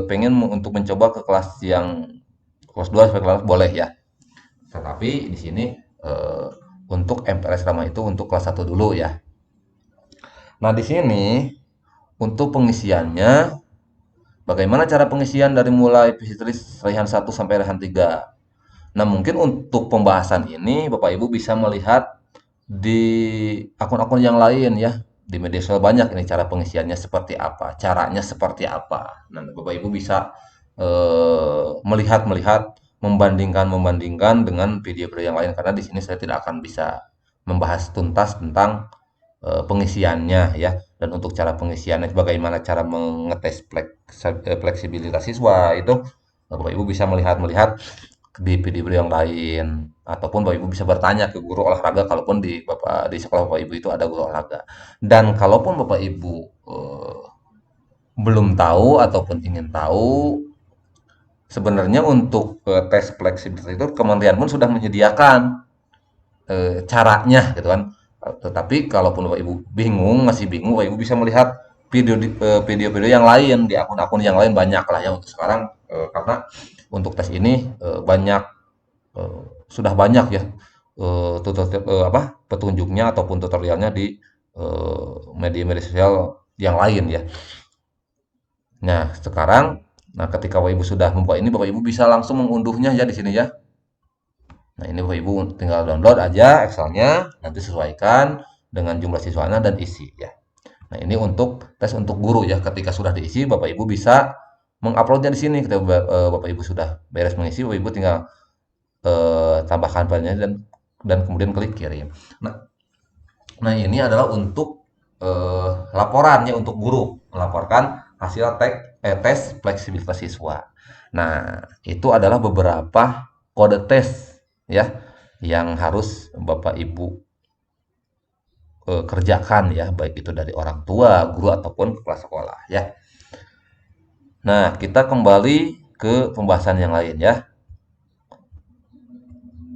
pengen untuk mencoba ke kelas yang kelas 2 sampai kelas boleh ya. Tetapi di sini eh, untuk MPLS Rama itu untuk kelas 1 dulu ya. Nah, di sini untuk pengisiannya bagaimana cara pengisian dari mulai Fisitris Raihan 1 sampai Raihan 3. Nah, mungkin untuk pembahasan ini Bapak Ibu bisa melihat di akun-akun yang lain ya. Di media sosial banyak ini cara pengisiannya seperti apa, caranya seperti apa. Nah, Bapak Ibu bisa melihat-melihat, membandingkan dengan video-video yang lain karena di sini saya tidak akan bisa membahas tuntas tentang pengisiannya ya. Dan untuk cara pengisiannya bagaimana cara mengetes fleksibilitas siswa itu Bapak Ibu bisa melihat-melihat di video-video yang lain ataupun Bapak Ibu bisa bertanya ke guru olahraga kalaupun di sekolah Bapak Ibu itu ada guru olahraga. Dan kalaupun Bapak Ibu belum tahu ataupun ingin tahu sebenarnya untuk tes fleksibilitas itu kementerian pun sudah menyediakan caranya gitu kan. Tetapi kalaupun Bapak Ibu masih bingung, Bapak Ibu bisa melihat video-video yang lain di akun-akun yang lain banyak lah ya untuk sekarang karena untuk tes ini sudah banyak ya petunjuknya ataupun tutorialnya di media-media sosial yang lain ya. Nah, sekarang ketika Bapak Ibu sudah membuka ini Bapak Ibu bisa langsung mengunduhnya ya di sini ya. Nah, ini Bapak Ibu tinggal download aja Excelnya, nanti sesuaikan dengan jumlah siswanya dan isi ya. Nah, ini untuk tes untuk guru ya. Ketika sudah diisi, Bapak Ibu bisa menguploadnya di sini. Ketika Bapak Ibu sudah beres mengisi, Bapak Ibu tinggal tambahkan filenya dan kemudian klik kirim. Nah, ini adalah untuk laporannya untuk guru melaporkan hasil tes fleksibilitas siswa. Nah, itu adalah beberapa kode tes ya yang harus Bapak Ibu kerjakan ya, baik itu dari orang tua, guru ataupun kepala sekolah ya. Nah, kita kembali ke pembahasan yang lain ya.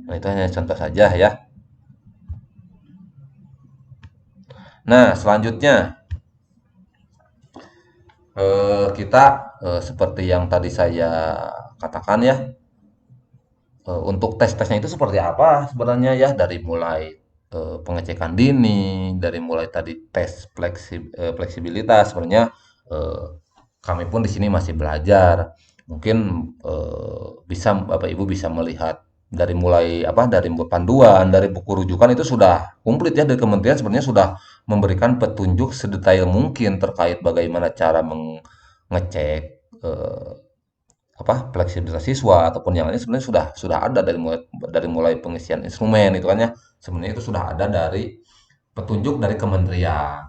Nah, itu hanya contoh saja ya. Nah, selanjutnya kita seperti yang tadi saya katakan ya, untuk tes-tesnya itu seperti apa sebenarnya ya dari mulai pengecekan dini, dari mulai tadi tes fleksibilitas sebenarnya eh, kami pun di sini masih belajar. Mungkin bisa Bapak Ibu bisa melihat dari mulai dari panduan, dari buku rujukan itu sudah komplit ya dari kementerian sebenarnya sudah memberikan petunjuk sedetail mungkin terkait bagaimana cara mengecek fleksibilitas siswa ataupun yang lain sebenarnya sudah ada dari mulai pengisian instrumen itu kan ya sebenarnya itu sudah ada dari petunjuk dari kementerian.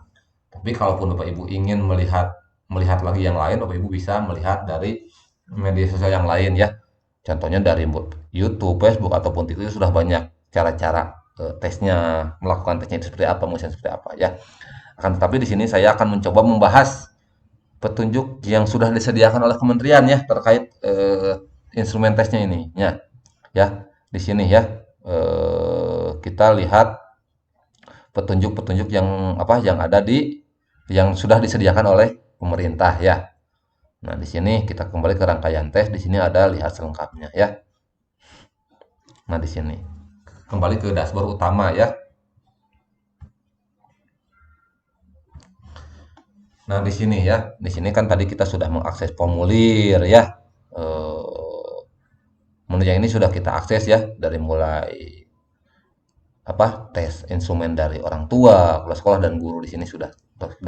Tapi kalaupun Bapak Ibu ingin melihat melihat lagi yang lain, Bapak Ibu bisa melihat dari media sosial yang lain ya. Contohnya dari YouTube, Facebook ataupun TikTok itu sudah banyak cara-cara tesnya, melakukan tesnya itu seperti apa, motion seperti apa ya. Akan tetapi di sini saya akan mencoba membahas petunjuk yang sudah disediakan oleh kementerian ya terkait instrumen tesnya ini ya di sini ya kita lihat petunjuk-petunjuk yang ada yang sudah disediakan oleh pemerintah ya. Nah, di sini kita kembali ke rangkaian tes, di sini ada lihat selengkapnya ya. Nah, di sini kembali ke dashboard utama ya. Nah, di sini ya, di sini kan tadi kita sudah mengakses formulir ya. Eh, Menu yang ini sudah kita akses ya, dari mulai tes instrumen dari orang tua, kepala sekolah dan guru. Di sini sudah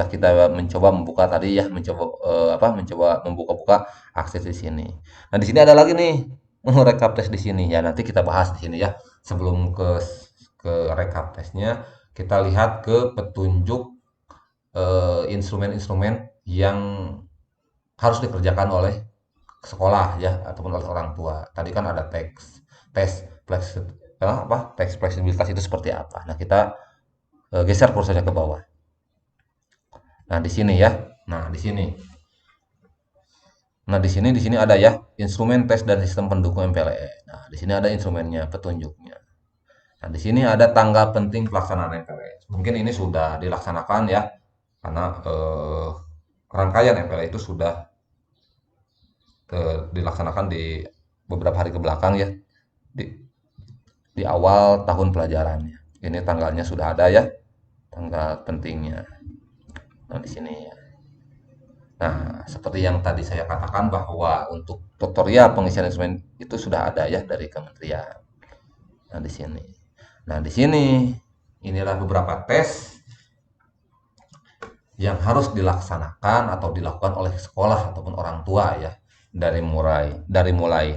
kita mencoba membuka tadi ya, mencoba membuka-buka akses di sini. Nah, di sini ada lagi nih menu rekap tes di sini ya. Nanti kita bahas di sini ya. Sebelum ke rekap tesnya, kita lihat ke petunjuk instrumen-instrumen yang harus dikerjakan oleh sekolah ya ataupun oleh orang tua. Tadi kan ada tes teks fleksibilitas itu seperti apa. Nah, kita geser kursornya ke bawah. Nah, di sini ya. Nah, di sini. Nah, di sini ada ya instrumen tes dan sistem pendukung MPLS. Nah, di sini ada instrumennya, petunjuknya. Nah, di sini ada tanggal penting pelaksanaan MPLS. Mungkin ini sudah dilaksanakan ya, karena rangkaian MPLS itu sudah dilaksanakan di beberapa hari ke belakang ya, di, di awal tahun pelajarannya. Ini tanggalnya sudah ada ya, tanggal pentingnya. Nah, di sini ya. Nah, seperti yang tadi saya katakan bahwa untuk tutorial pengisian instrumen itu sudah ada ya dari kementerian. Nah, di sini. Nah, di sini inilah beberapa tes yang harus dilaksanakan atau dilakukan oleh sekolah ataupun orang tua ya. Dari mulai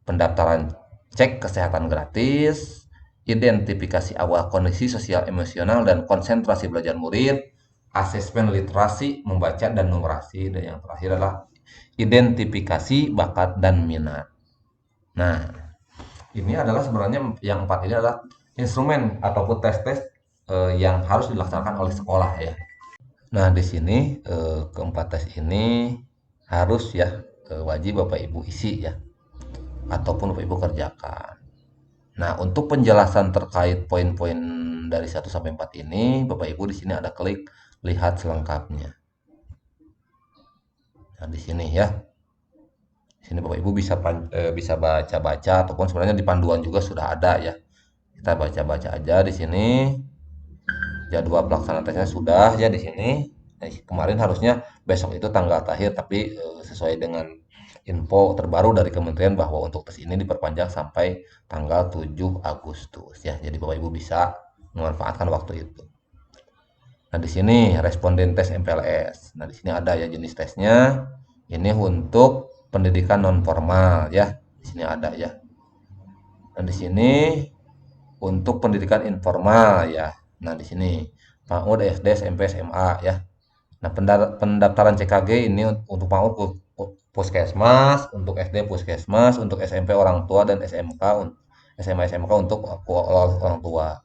pendaftaran cek kesehatan gratis, identifikasi awal kondisi sosial emosional dan konsentrasi belajar murid, asesmen literasi, membaca dan numerasi, dan yang terakhir adalah identifikasi bakat dan minat. Nah, ini adalah sebenarnya yang empat ini adalah instrumen ataupun tes-tes yang harus dilaksanakan oleh sekolah ya. Nah, di sini keempat tes ini harus ya wajib Bapak Ibu isi ya ataupun Bapak Ibu kerjakan. Nah, untuk penjelasan terkait poin-poin dari 1 sampai 4 ini, Bapak Ibu di sini ada klik lihat selengkapnya. Nah, di sini ya. Di sini Bapak Ibu bisa baca-baca ataupun sebenarnya di panduan juga sudah ada ya. Kita baca-baca aja di sini. Jadwal pelaksanaan tesnya sudah ya di sini. Kemarin harusnya besok itu tanggal terakhir, tapi sesuai dengan info terbaru dari kementerian bahwa untuk tes ini diperpanjang sampai tanggal 7 Agustus ya. Jadi Bapak Ibu bisa memanfaatkan waktu itu. Nah, di sini responden tes MPLS. Nah, di sini ada ya jenis tesnya. Ini untuk pendidikan non formal ya. Di sini ada ya. Nah, di sini untuk pendidikan informal ya. Nah, di sini PAUD, SD, SMP, SMA ya. Nah, pendaftaran CKG ini untuk PAUD Puskesmas, untuk SD Puskesmas, untuk SMP orang tua dan SMA SMK untuk orang tua.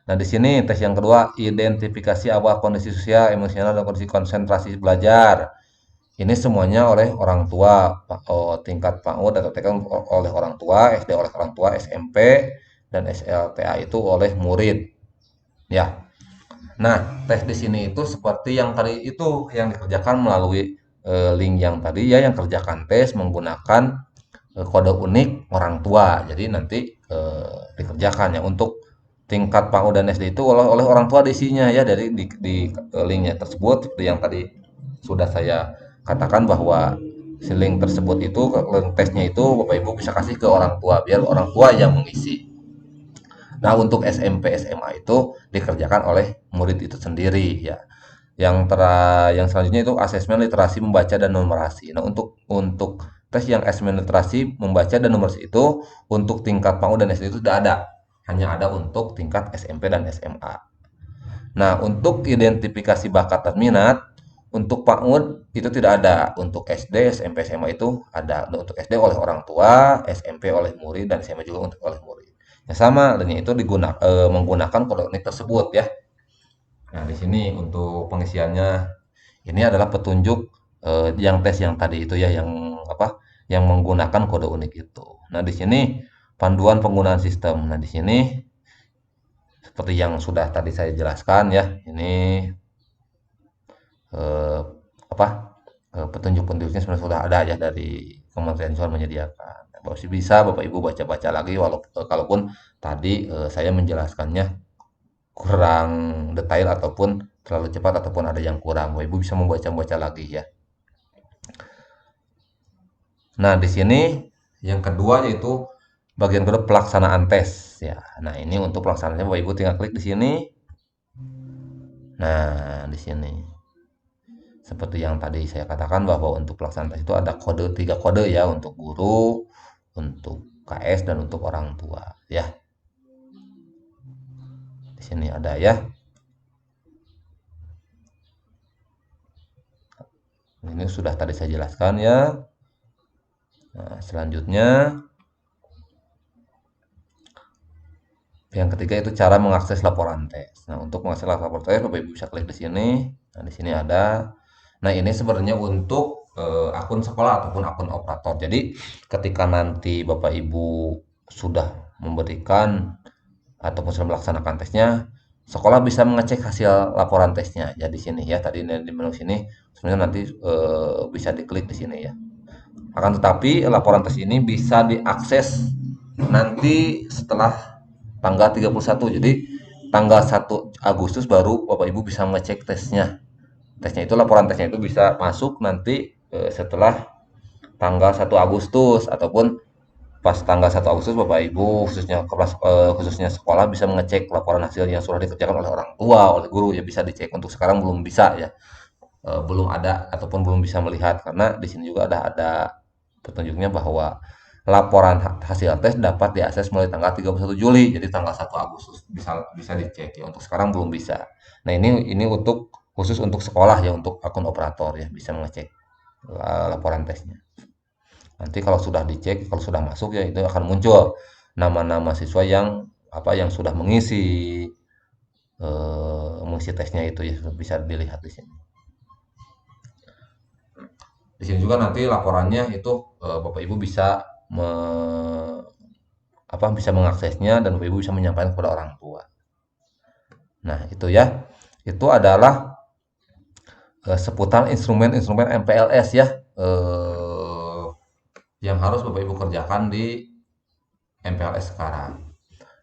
Nah, di sini tes yang kedua, identifikasi awal kondisi sosial, emosional, dan kondisi konsentrasi belajar. Ini semuanya oleh orang tua, tingkat PAUD atau TK oleh orang tua, SD oleh orang tua, SMP, dan SLTA itu oleh murid. Ya. Nah, tes di sini itu seperti yang tadi itu yang dikerjakan melalui link yang tadi ya, yang kerjakan tes menggunakan kode unik orang tua. Jadi nanti dikerjakan ya untuk tingkat PAUD dan SD itu oleh orang tua isinya ya dari di linknya tersebut seperti yang tadi sudah saya katakan bahwa si link tersebut itu link tesnya itu Bapak Ibu bisa kasih ke orang tua biar orang tua yang mengisi. Nah, untuk SMP SMA itu dikerjakan oleh murid itu sendiri ya. Yang selanjutnya itu asesmen literasi membaca dan numerasi. Nah, untuk tes yang asesmen literasi membaca dan numerasi itu untuk tingkat PAUD dan SD itu tidak ada. Hanya ada untuk tingkat SMP dan SMA. Nah, untuk identifikasi bakat dan minat untuk PAUD itu tidak ada. Untuk SD, SMP, SMA itu ada. Untuk SD oleh orang tua, SMP oleh murid, dan SMA juga untuk oleh murid. Ya sama, dan itu menggunakan kode unik tersebut ya. Nah, di sini untuk pengisiannya ini adalah petunjuk yang tes yang tadi itu ya, yang yang menggunakan kode unik itu. Nah, di sini panduan penggunaan sistem. Nah, di sini seperti yang sudah tadi saya jelaskan ya, ini eh, petunjuk-petunjuknya sebenarnya sudah ada ya dari Kementerian Sosial menyediakan. Bisa Bapak Ibu baca-baca lagi kalaupun tadi saya menjelaskannya kurang detail ataupun terlalu cepat ataupun ada yang kurang. Bapak Ibu bisa membaca-baca lagi ya. Nah, di sini yang kedua yaitu bagian kedua pelaksanaan tes ya. Nah, ini untuk pelaksanaannya Bapak Ibu tinggal klik di sini. Nah, di sini. Seperti yang tadi saya katakan bahwa untuk pelaksanaan tes itu ada tiga kode ya untuk guru, untuk KS dan untuk orang tua ya. Di sini ada ya. Ini sudah tadi saya jelaskan ya. Nah, selanjutnya yang ketiga itu cara mengakses laporan tes. Nah, untuk mengakses laporan tes, Bapak Ibu bisa klik di sini. Nah, di sini ada. Nah, ini sebenarnya untuk akun sekolah ataupun akun operator. Jadi, ketika nanti Bapak Ibu sudah memberikan ataupun sudah melaksanakan tesnya, sekolah bisa mengecek hasil laporan tesnya. Ya, di sini ya. Tadi di menu sini sebenarnya nanti bisa diklik di sini ya. Akan tetapi laporan tes ini bisa diakses nanti setelah tanggal 31. Jadi tanggal 1 Agustus baru Bapak Ibu bisa mengecek tesnya. Tesnya itu laporan tesnya itu bisa masuk nanti setelah tanggal 1 Agustus ataupun pas tanggal 1 Agustus Bapak Ibu khususnya sekolah bisa mengecek laporan hasil yang sudah dikerjakan oleh orang tua, oleh guru ya bisa dicek. Untuk sekarang belum bisa ya. Belum ada ataupun belum bisa melihat karena di sini juga ada petunjuknya bahwa laporan hasil tes dapat diakses mulai tanggal 31 Juli, jadi tanggal 1 Agustus bisa bisa dicek ya. Untuk sekarang belum bisa. Nah, ini untuk khusus untuk sekolah ya, untuk akun operator ya bisa mengecek laporan tesnya. Nanti kalau sudah dicek, kalau sudah masuk ya itu akan muncul nama-nama siswa yang yang sudah mengisi tesnya itu ya bisa dilihat di sini. Di sini juga nanti laporannya itu Bapak Ibu bisa bisa mengaksesnya dan Bapak Ibu bisa menyampaikan kepada orang tua. Nah, itu ya. Itu adalah seputar instrumen-instrumen MPLS ya. Yang harus Bapak Ibu kerjakan di MPLS sekarang.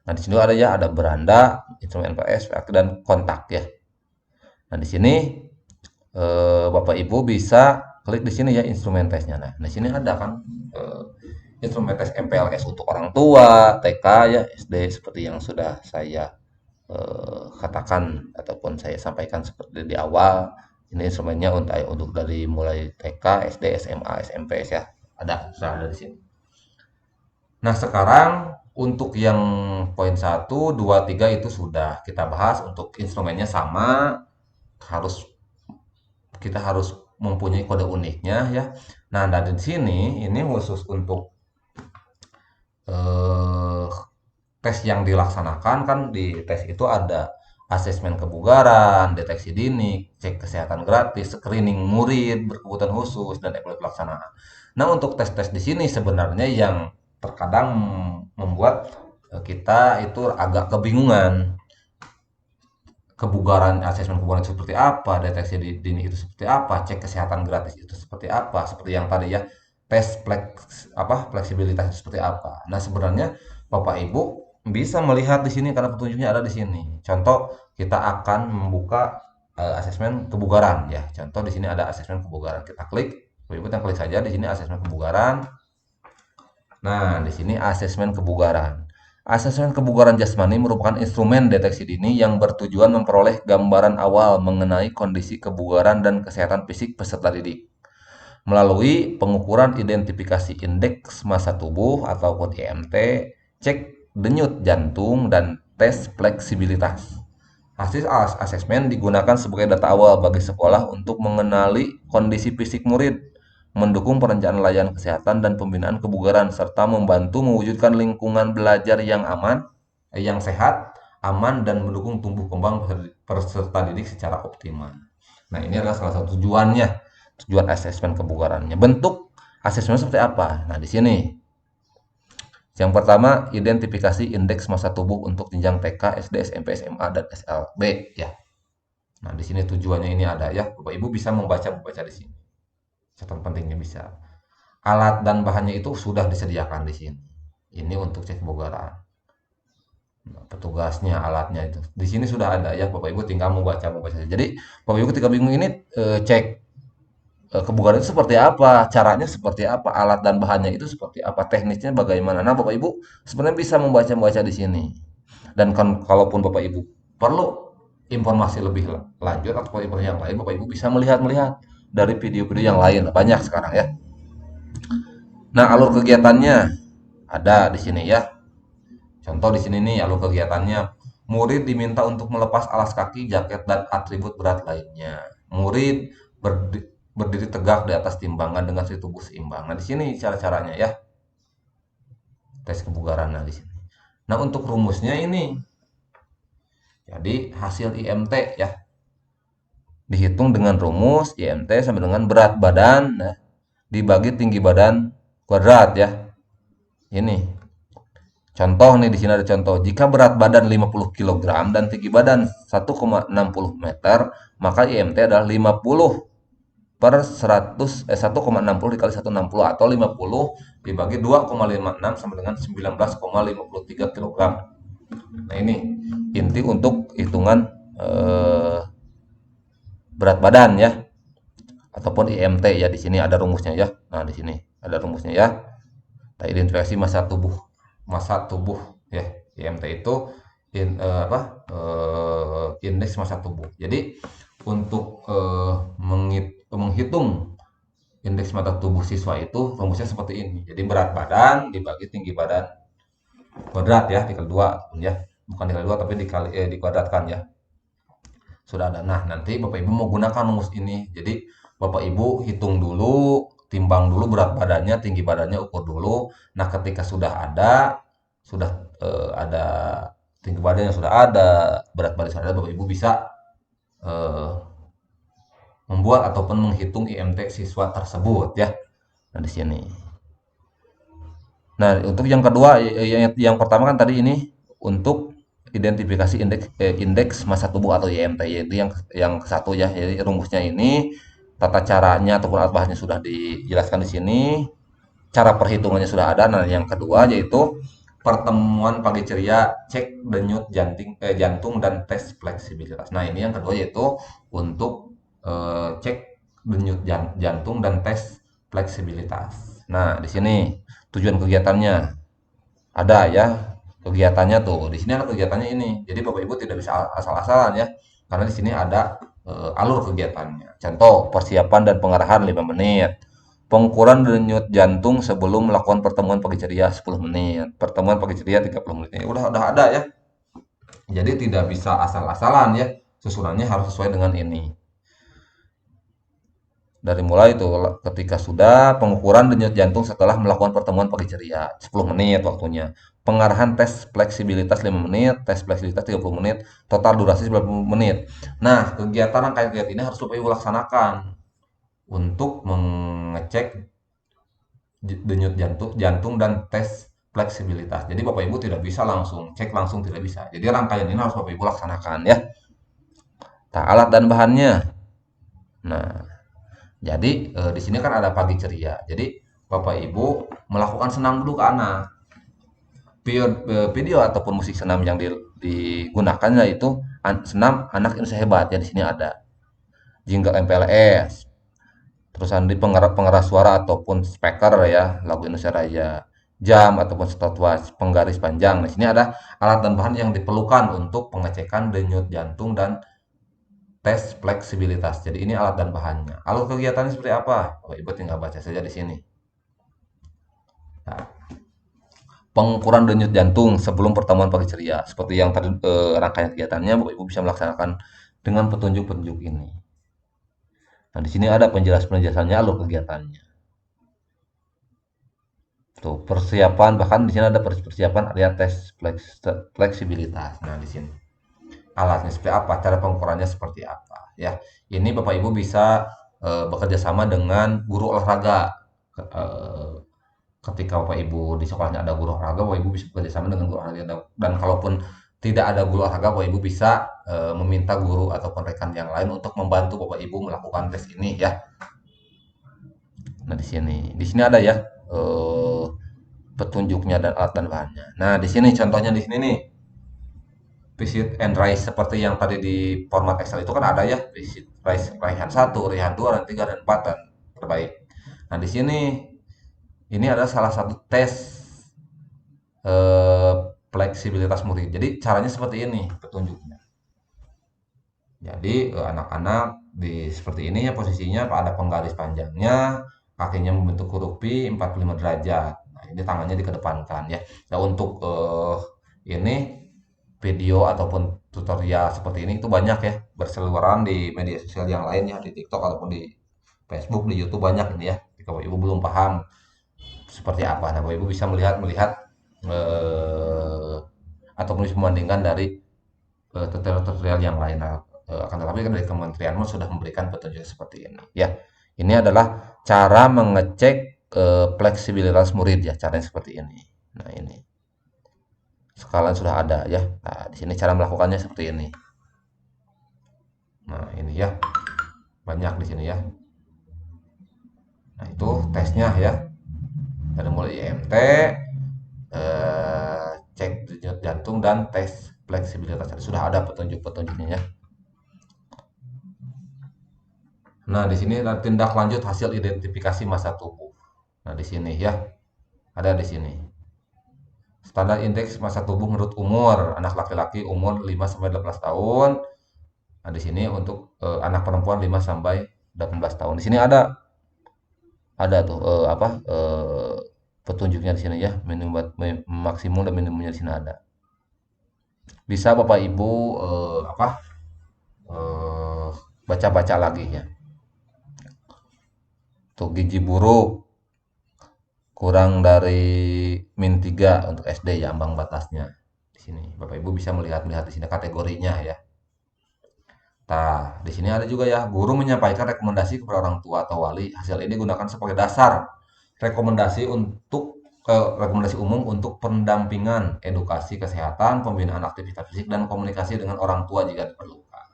Nah, di sini ada ya, ada beranda, instrumen MPLS, dan kontak ya. Nah, di sini Bapak Ibu bisa klik di sini ya instrumen tesnya. Nah, di sini ada kan instrumen tes MPLS untuk orang tua, TK ya, SD seperti yang sudah saya katakan ataupun saya sampaikan seperti di awal. Ini instrumennya untuk dari mulai TK, SD, SMA, SMP ya. Sudah ada di sini. Nah, sekarang untuk yang poin 1, 2, 3 itu sudah kita bahas. Untuk instrumennya sama, kita harus mempunyai kode uniknya ya. Nah, dari sini ini khusus untuk eh, tes yang dilaksanakan kan di tes itu ada asesmen kebugaran, deteksi dini, cek kesehatan gratis, screening murid berkebutuhan khusus dan evaluasi pelaksanaan. Nah, untuk tes-tes di sini sebenarnya yang terkadang membuat kita itu agak kebingungan. Kebugaran, asesmen kebugaran itu seperti apa, deteksi dini itu seperti apa, cek kesehatan gratis itu seperti apa, seperti yang tadi ya, tes fleksibilitas itu seperti apa. Nah, sebenarnya Bapak Ibu bisa melihat di sini karena petunjuknya ada di sini. Contoh, kita akan membuka asesmen kebugaran ya. Contoh di sini ada asesmen kebugaran. Kita klik, Bapak Ibu klik saja di sini asesmen kebugaran. Nah, di sini asesmen kebugaran. Asesmen kebugaran jasmani merupakan instrumen deteksi dini yang bertujuan memperoleh gambaran awal mengenai kondisi kebugaran dan kesehatan fisik peserta didik melalui pengukuran identifikasi indeks massa tubuh ataupun IMT, cek denyut jantung, dan tes fleksibilitas. Hasil asesmen digunakan sebagai data awal bagi sekolah untuk mengenali kondisi fisik murid, mendukung perencanaan layanan kesehatan dan pembinaan kebugaran, serta membantu mewujudkan lingkungan belajar yang aman, yang sehat, aman, dan mendukung tumbuh kembang peserta didik secara optimal. Nah, ini adalah salah satu tujuan asesmen kebugarannya. Bentuk asesmen seperti apa? Nah, di sini. Yang pertama, identifikasi indeks massa tubuh untuk jenjang TK, SD, SMP, SMA, dan SLB ya. Nah, di sini tujuannya ini ada ya. Bapak Ibu bisa membaca di sini. Catatan pentingnya bisa. Alat dan bahannya itu sudah disediakan di sini. Ini untuk cek kebugaran. Nah, petugasnya, alatnya itu. Di sini sudah ada ya, Bapak Ibu tinggal mau baca saja. Jadi, Bapak Ibu ketika bingung ini cek kebugaran itu seperti apa, caranya seperti apa, alat dan bahannya itu seperti apa, teknisnya bagaimana. Nah, Bapak Ibu sebenarnya bisa membaca-baca di sini. Dan kan kalaupun Bapak Ibu perlu informasi lebih lanjut atau informasi yang lain, Bapak Ibu bisa melihat-melihat dari video-video yang lain. Banyak sekarang ya. Nah, alur kegiatannya ada di sini ya. Contoh di sini nih alur kegiatannya. Murid diminta untuk melepas alas kaki, jaket, dan atribut berat lainnya. Murid berdiri tegak di atas timbangan dengan tubuh seimbang. Nah, di sini cara-caranya ya. Tes kebugaran nah di sini. Nah, untuk rumusnya ini. Jadi, hasil IMT ya. Dihitung dengan rumus IMT sama dengan berat badan nah, dibagi tinggi badan kuadrat ya. Ini contoh nih di sini ada contoh. Jika berat badan 50 kg dan tinggi badan 1,60 meter, maka IMT adalah 50 per 1,60 dikali 160 atau 50 dibagi 2,56 sama dengan 19,53 kg. Nah, ini inti untuk hitungan berat badan ya ataupun IMT ya. Di sini ada rumusnya ya. Nah, di sini ada rumusnya ya. Kita identifikasi massa tubuh ya. IMT itu indeks massa tubuh. Jadi untuk menghitung indeks massa tubuh siswa itu rumusnya seperti ini. Jadi berat badan dibagi tinggi badan kuadrat ya dikali 2 ya. Bukan dikali 2 tapi dikuadratkan ya. Sudah ada. Nah, nanti Bapak Ibu mau gunakan rumus ini. Jadi Bapak Ibu hitung dulu, timbang dulu berat badannya, tinggi badannya ukur dulu. Nah, ketika sudah ada tinggi badannya sudah ada, berat badan sudah ada, Bapak Ibu bisa eh, membuat ataupun menghitung IMT siswa tersebut ya. Nah, di sini. Nah, untuk yang kedua, yang pertama kan tadi ini untuk identifikasi indeks massa tubuh atau IMT, yaitu yang satu ya. Jadi rumusnya ini tata caranya ataupun alat bahannya sudah dijelaskan di sini, cara perhitungannya sudah ada. Nah, yang kedua yaitu pertemuan pagi ceria, cek denyut jantung dan tes fleksibilitas. Nah, ini yang kedua yaitu untuk cek denyut jantung dan tes fleksibilitas. Nah, di sini tujuan kegiatannya ada ya. Kegiatannya tuh di sini ada kegiatannya ini. Jadi Bapak Ibu tidak bisa asal-asalan ya. Karena di sini ada alur kegiatannya. Contoh, persiapan dan pengarahan 5 menit. Pengukuran denyut jantung sebelum melakukan pertemuan pagi ceria 10 menit. Pertemuan pagi ceria 30 menit. Udah ada ya. Jadi tidak bisa asal-asalan ya. Susunannya harus sesuai dengan ini. Dari mulai itu ketika sudah pengukuran denyut jantung setelah melakukan pertemuan pagi ceria 10 menit waktunya. Pengarahan tes fleksibilitas 5 menit, tes fleksibilitas 30 menit, total durasi 90 menit. Nah, kegiatan rangkaian kegiatan ini harus Bapak Ibu laksanakan untuk mengecek denyut jantung dan tes fleksibilitas. Jadi Bapak Ibu tidak bisa langsung cek langsung tidak bisa. Jadi rangkaian ini harus Bapak Ibu laksanakan ya. Nah, alat dan bahannya. Nah, jadi di sini kan ada pagi ceria. Jadi Bapak Ibu melakukan senam dulu ke anak. Video ataupun musik senam yang digunakan yaitu senam anak Indonesia hebat. Ya di sini ada jingle MPLS. Terus ada pengeras suara ataupun speaker ya, lagu Indonesia Raya. Jam ataupun stopwatch, penggaris panjang. Di sini ada alat dan bahan yang diperlukan untuk pengecekan denyut jantung dan tes fleksibilitas. Jadi ini alat dan bahannya. Alur kegiatannya seperti apa? Bapak Ibu tinggal baca saja di sini. Nah, pengukuran denyut jantung sebelum pertemuan pagi ceria. Seperti yang tadi rangkaian kegiatannya, Bapak Ibu bisa melaksanakan dengan petunjuk-petunjuk ini. Nah, di sini ada penjelasannya alur kegiatannya. Tuh, persiapan bahkan di sini ada persiapan area tes fleksibilitas. Nah, di sini alatnya seperti apa, cara pengukurannya seperti apa ya. Ini Bapak Ibu bisa bekerja sama dengan guru olahraga. Ketika Bapak Ibu di sekolahnya ada guru olahraga, Bapak Ibu bisa bekerja sama dengan guru olahraga. Dan kalaupun tidak ada guru olahraga, Bapak Ibu bisa meminta guru ataupun rekan yang lain untuk membantu Bapak Ibu melakukan tes ini ya. Nah, di sini ada ya eh, petunjuknya dan alat dan bahannya. Nah, di sini contohnya di sini nih, visit and rise seperti yang tadi di format Excel itu kan ada ya, visit rise raihan 1, raihan 2, dan 3 dan 4 dan terbaik. Nah, di sini ini adalah salah satu tes eh, fleksibilitas murid. Jadi caranya seperti ini petunjuknya. Jadi anak-anak di seperti ini ya posisinya ada penggaris panjangnya, kakinya membentuk huruf P 45 derajat. Nah, ini tangannya dikedepankan ya. Nah, untuk ini video ataupun tutorial seperti ini itu banyak ya berseliweran di media sosial yang lain ya, di TikTok ataupun di Facebook, di YouTube banyak ini ya. Jika Bapak Ibu belum paham seperti apa, nah Bapak Ibu bisa melihat melihat eh, ataupun bisa membandingkan dari tutorial-tutorial yang lain. Nah, akan tetapi kan dari kementerianmu sudah memberikan petunjuk seperti ini. Ya, ini adalah cara mengecek fleksibilitas murid ya, caranya seperti ini. Nah, ini skala sudah ada ya. Nah, di sini cara melakukannya seperti ini. Nah, ini ya, banyak di sini ya. Nah, itu tesnya ya. Dari mulai IMT, cek denyut jantung dan tes fleksibilitas. Sudah ada petunjuk-petunjuknya ya. Nah, di sini ada tindak lanjut hasil identifikasi massa tubuh. Nah, di sini ya, ada di sini. Standar indeks massa tubuh menurut umur, anak laki-laki umur 5 sampai 18 tahun. Nah, di sini untuk anak perempuan 5 sampai 18 tahun. Di sini ada tuh apa petunjuknya di sini ya, maksimum dan minimumnya di sini ada. Bisa Bapak Ibu apa eh, baca-baca lagi ya. Tuh gizi buruk kurang dari -3 untuk SD ya ambang batasnya. Di sini Bapak Ibu bisa melihat-lihat di sini kategorinya ya. Nah, di sini ada juga ya, guru menyampaikan rekomendasi kepada orang tua atau wali. Hasil ini gunakan sebagai dasar rekomendasi umum untuk pendampingan edukasi kesehatan, pembinaan aktivitas fisik dan komunikasi dengan orang tua jika diperlukan.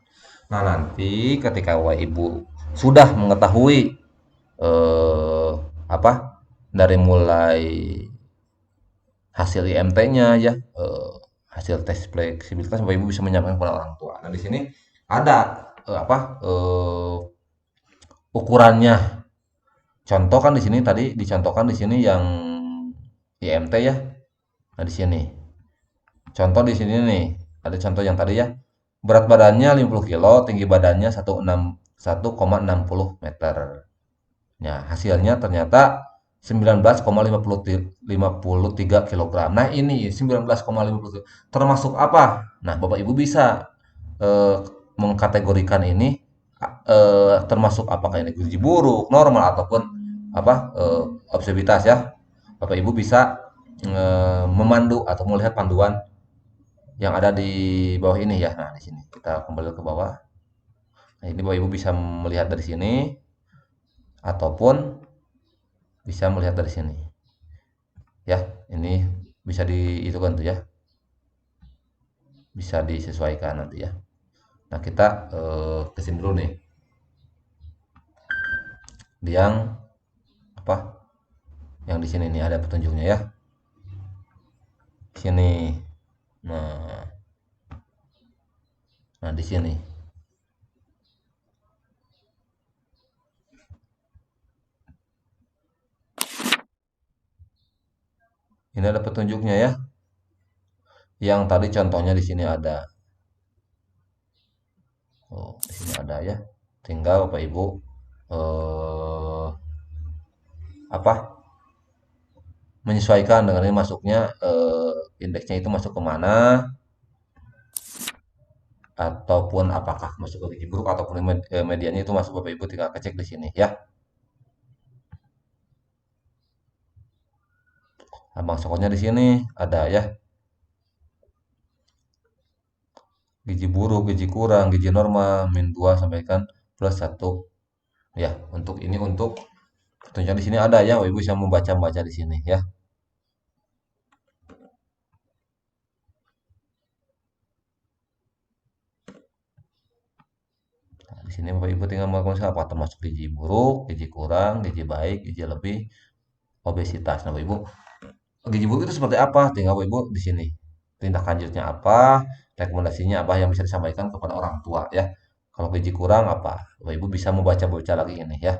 Nah, nanti ketika Bapak Ibu sudah mengetahui eh, apa dari mulai hasil IMT-nya ya, hasil tes fleksibilitas, Bapak Ibu bisa menyampaikan kepada orang tua. Nah, di sini ada ukurannya. Contoh kan di sini tadi dicontohkan di sini yang IMT ya. Nah, di sini. Contoh di sini nih, ada contoh yang tadi ya. Berat badannya 50 kilo, tinggi badannya 1,60 meter. Nah, hasilnya ternyata 19,53 kilogram. Nah, ini 19,53 termasuk apa? Nah, Bapak Ibu bisa eh, mengkategorikan ini termasuk apakah ini gizi buruk, normal ataupun apa obesitas ya. Bapak Ibu bisa memandu atau melihat panduan yang ada di bawah ini ya. Nah, di sini kita kembali ke bawah. Nah, ini Bapak Ibu bisa melihat dari sini ataupun bisa melihat dari sini. Ya, ini bisa di itu kan tuh ya. Bisa disesuaikan nanti ya. Nah, kita ke sini dulu nih. Yang apa? Yang di sini nih ada petunjuknya ya. Sini. Nah, nah di sini. Ini ada petunjuknya ya. Yang tadi contohnya di sini ada. Oh, di sini ada ya. Tinggal Bapak Ibu eh, apa? Menyesuaikan dengan ini masuknya indeksnya itu masuk ke mana ataupun apakah masuk ke gizi buruk ataupun medianya itu masuk Bapak Ibu tinggal cek di sini ya. Abang sokotnya di sini ada ya. Gizi buruk, gizi kurang, gizi normal, min 2 sampai kan plus 1. Ya, untuk ini untuk petunjuk di sini ada ya, Bapak Ibu bisa membaca-baca di sini ya. Nah, di Di sini Bapak Ibu tinggal melakukan apa termasuk gizi buruk, gizi kurang, gizi baik, gizi lebih, obesitas. Nah, Bapak Ibu, gizi buruk itu seperti apa? Tinggal Bapak Ibu di sini. Tindak lanjutnya apa? Rekomendasinya apa yang bisa disampaikan kepada orang tua ya. Kalau gizi kurang apa? Bapak Ibu bisa membaca-baca lagi ini ya.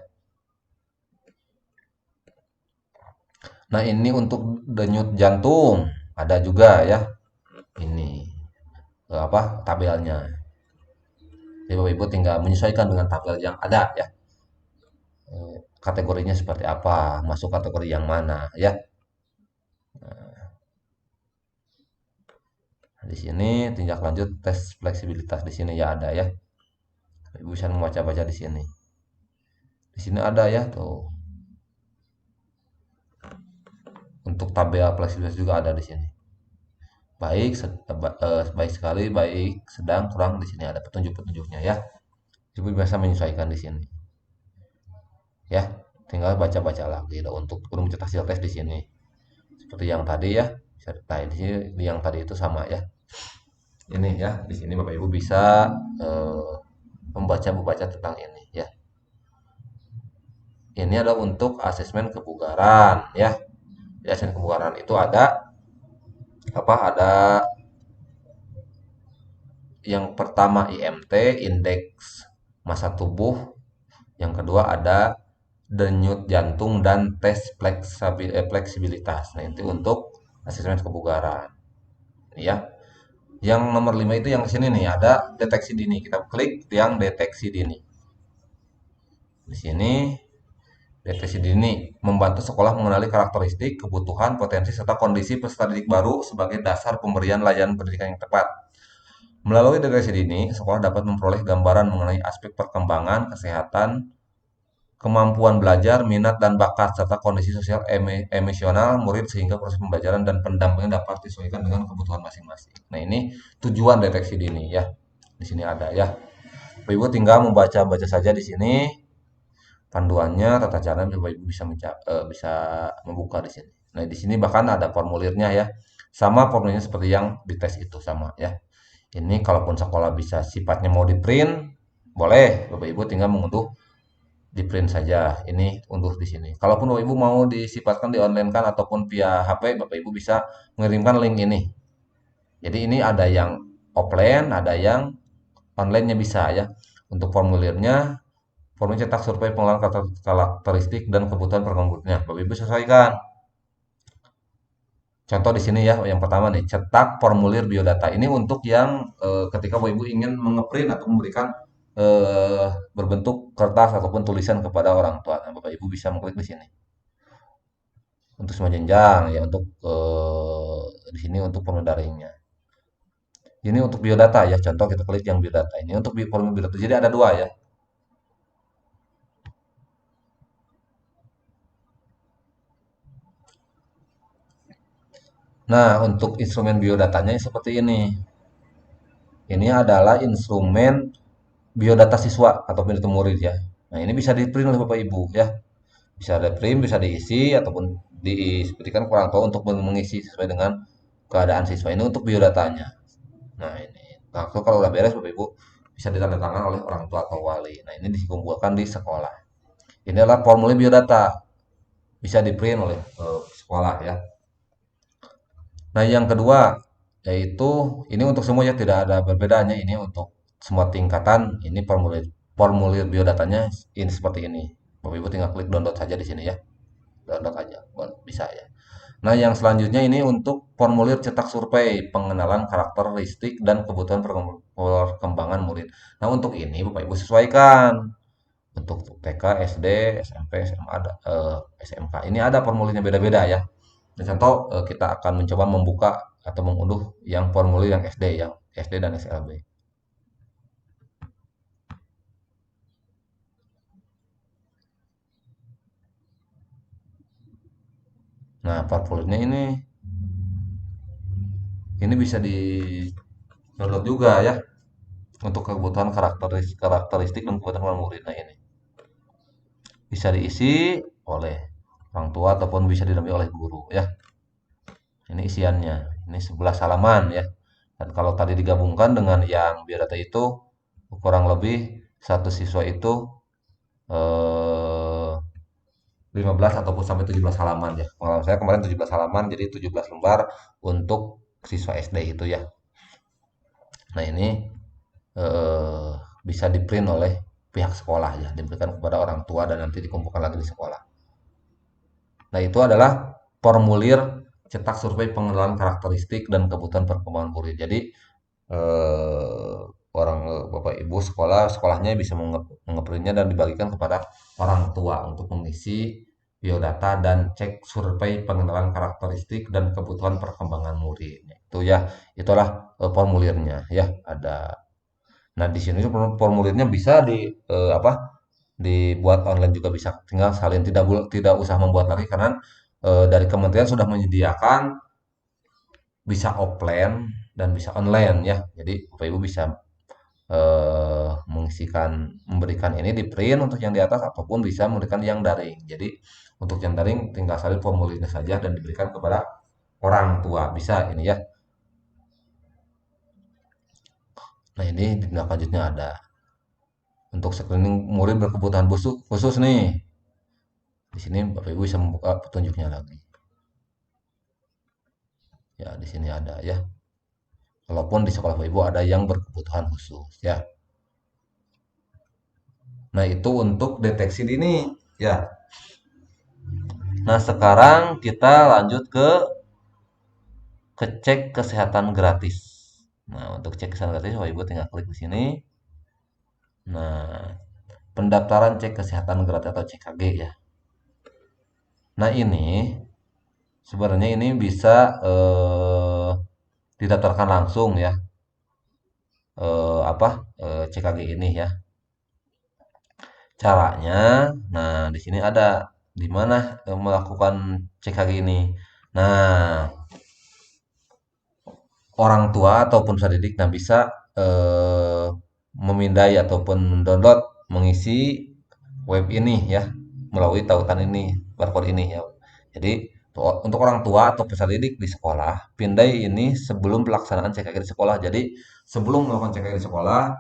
Nah, ini untuk denyut jantung ada juga ya. Ini apa tabelnya. Jadi Bapak Ibu tinggal menyesuaikan dengan tabel yang ada ya. Kategorinya seperti apa, masuk kategori yang mana ya. Nah, di sini tindak lanjut tes fleksibilitas di sini ya ada ya. Ibu bisa membaca-baca di sini. Di sini ada ya tuh. Untuk tabel fleksibilitas juga ada di sini. Baik, baik sekali, baik, sedang, kurang di sini ada petunjuk-petunjuknya ya. Ibu bisa menyesuaikan di sini. Ya, tinggal baca-baca lagi untuk mencetak hasil tes di sini. Seperti yang tadi ya. Nah, di sini yang tadi itu sama ya. Ini ya, di sini Bapak Ibu bisa membaca tentang ini ya. Ini adalah untuk asesmen kebugaran ya. Di asesmen kebugaran itu ada apa? Ada yang pertama IMT, indeks massa tubuh. Yang kedua ada denyut jantung dan tes fleksibilitas. Nah, itu untuk asesmen kebugaran. Ya. Yang nomor 5 itu yang sini nih ada deteksi dini. Kita klik yang deteksi dini. Di sini deteksi dini membantu sekolah mengenali karakteristik, kebutuhan, potensi serta kondisi peserta didik baru sebagai dasar pemberian layanan pendidikan yang tepat. Melalui deteksi dini, sekolah dapat memperoleh gambaran mengenai aspek perkembangan, kesehatan, kemampuan belajar, minat dan bakat, serta kondisi sosial emosional murid sehingga proses pembelajaran dan pendampingan dapat disesuaikan dengan kebutuhan masing-masing. Nah, ini tujuan deteksi dini ya. Di sini ada ya. Ibu tinggal membaca-baca saja di sini panduannya, tata cara Bapak Ibu bisa membuka di sini. Nah, di sini bahkan ada formulirnya ya. Sama formulirnya seperti yang di tes itu sama ya. Ini kalaupun sekolah bisa sifatnya mau di print, boleh Bapak Ibu tinggal mengunduh di print saja. Ini unduh di sini. Kalaupun Bapak Ibu mau disifatkan di online kan ataupun via HP, Bapak Ibu bisa mengirimkan link ini. Jadi ini ada yang offline, ada yang online-nya bisa ya. Untuk formulirnya, formulir cetak survei pengenalan karakteristik dan kebutuhan perkembangannya. Bapak Ibu sesuaikan. Contoh di sini ya, yang pertama nih, cetak formulir biodata. Ini untuk yang ketika Bapak Ibu ingin mengeprint atau memberikan eh, berbentuk kertas ataupun tulisan kepada orang tua. Nah, Bapak Ibu bisa mengklik di sini. Untuk semua jenjang ya, untuk di sini untuk formulir daringnya. Ini untuk biodata ya, contoh kita klik yang biodata. Ini untuk formulir biodata. Jadi ada dua ya. Nah, untuk instrumen biodatanya seperti ini. Ini adalah instrumen biodata siswa atau biodata murid ya. Nah, ini bisa di-print oleh Bapak Ibu ya. Bisa di-print, bisa diisi ataupun diberikan ke orang tua untuk mengisi sesuai dengan keadaan siswa. Ini untuk biodatanya. Nah, ini. Nah, kalau udah beres Bapak Ibu bisa ditandatangan oleh orang tua atau wali. Nah, ini dikumpulkan di sekolah. Ini adalah formulir biodata. Bisa di-print oleh sekolah ya. Nah, yang kedua yaitu ini untuk semua ya tidak ada berbedanya. Ini untuk semua tingkatan. Ini formulir formulir biodatanya ini seperti ini. Bapak Ibu tinggal klik download saja di sini ya. Download aja, bisa ya. Nah, yang selanjutnya ini untuk formulir cetak survei pengenalan karakteristik dan kebutuhan perkembangan murid. Nah, untuk ini Bapak Ibu sesuaikan. Untuk TK, SD, SMP, SMA, SMK. Ini ada formulirnya beda-beda ya. Dan contoh kita akan mencoba membuka atau mengunduh yang formulir yang SD dan SLB. Nah, formulirnya ini bisa di download juga ya untuk kebutuhan karakteristik dan kebutuhan murid. Nah, ini bisa diisi oleh orang tua ataupun bisa didampingi oleh guru ya. Ini isiannya. Ini 11 halaman ya. Dan kalau tadi digabungkan dengan yang biodata itu kurang lebih satu siswa itu eh, 15 ataupun sampai 17 halaman ya. Pengalaman saya kemarin 17 halaman, jadi 17 lembar untuk siswa SD itu ya. Nah ini eh, bisa di-print oleh pihak sekolah ya, diberikan kepada orang tua dan nanti dikumpulkan lagi di sekolah. Nah itu adalah formulir cetak survei pengenalan karakteristik dan kebutuhan perkembangan murid. Jadi eh, bapak ibu sekolahnya bisa mengeprintnya dan dibagikan kepada orang tua untuk mengisi biodata dan cek survei pengenalan karakteristik dan kebutuhan perkembangan murid. Itu ya, itulah formulirnya ya ada. Nah di sini formulirnya bisa dibuat online juga bisa, tinggal salin, tidak usah membuat lagi karena dari kementerian sudah menyediakan bisa offline dan bisa online ya. Jadi Bapak Ibu bisa memberikan ini di print untuk yang di atas ataupun bisa memberikan yang daring. Jadi untuk yang daring tinggal salin formulirnya saja dan diberikan kepada orang tua. Bisa ini ya. Nah, ini di tindak lanjutnya ada untuk screening murid berkebutuhan khusus khusus nih. Di sini Bapak Ibu bisa membuka petunjuknya lagi. Ya, di sini ada ya. Walaupun di sekolah Bapak Ibu ada yang berkebutuhan khusus ya. Nah, itu untuk deteksi dini ya. Nah, sekarang kita lanjut ke cek kesehatan gratis. Nah, untuk cek kesehatan gratis Bapak Ibu tinggal klik di sini. Nah, pendaftaran cek kesehatan gratis atau CKG ya. Nah, ini sebenarnya ini bisa didaftarkan langsung ya. CKG ini ya. Caranya, nah di sini ada di mana melakukan CKG ini. Nah, orang tua ataupun peserta didik nah bisa memindai ataupun mendownload mengisi web ini ya melalui tautan ini barcode ini ya. Jadi untuk orang tua atau peserta didik di sekolah, pindai ini sebelum pelaksanaan CKG di sekolah. Jadi sebelum melakukan CKG di sekolah,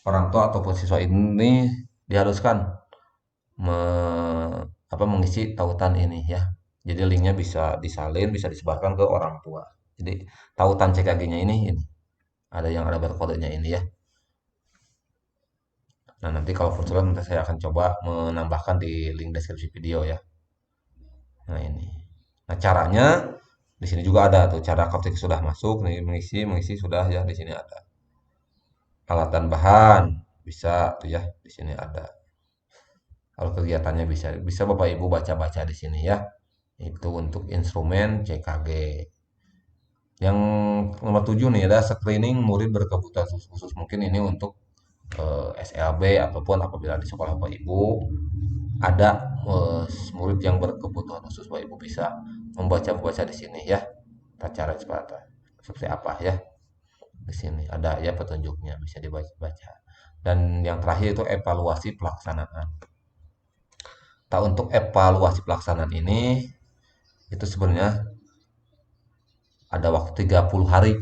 orang tua ataupun siswa ini diharuskan mengisi tautan ini ya. Jadi linknya bisa disalin, bisa disebarkan ke orang tua. Jadi tautan CKG-nya ini ada yang ada barcode-nya ini ya. Nah nanti kalau kebetulan nanti saya akan coba menambahkan di link deskripsi video ya. Nah ini. Nah caranya di sini juga ada tuh cara ketika sudah masuk nih mengisi sudah ya di sini ada. Alat dan bahan bisa tuh ya di sini ada. Kalau kegiatannya bisa bisa Bapak Ibu baca-baca di sini ya. Itu untuk instrumen CKG. Yang nomor 7 nih ada screening murid berkebutuhan khusus. Mungkin ini untuk SLB ataupun apabila di sekolah Bapak Ibu ada murid yang berkebutuhan khusus, Bapak Ibu bisa membaca di sini ya. Cara seperti apa ya. Di sini ada ya petunjuknya bisa dibaca. Dan yang terakhir itu evaluasi pelaksanaan. Nah, untuk evaluasi pelaksanaan ini itu sebenarnya ada waktu 30 hari.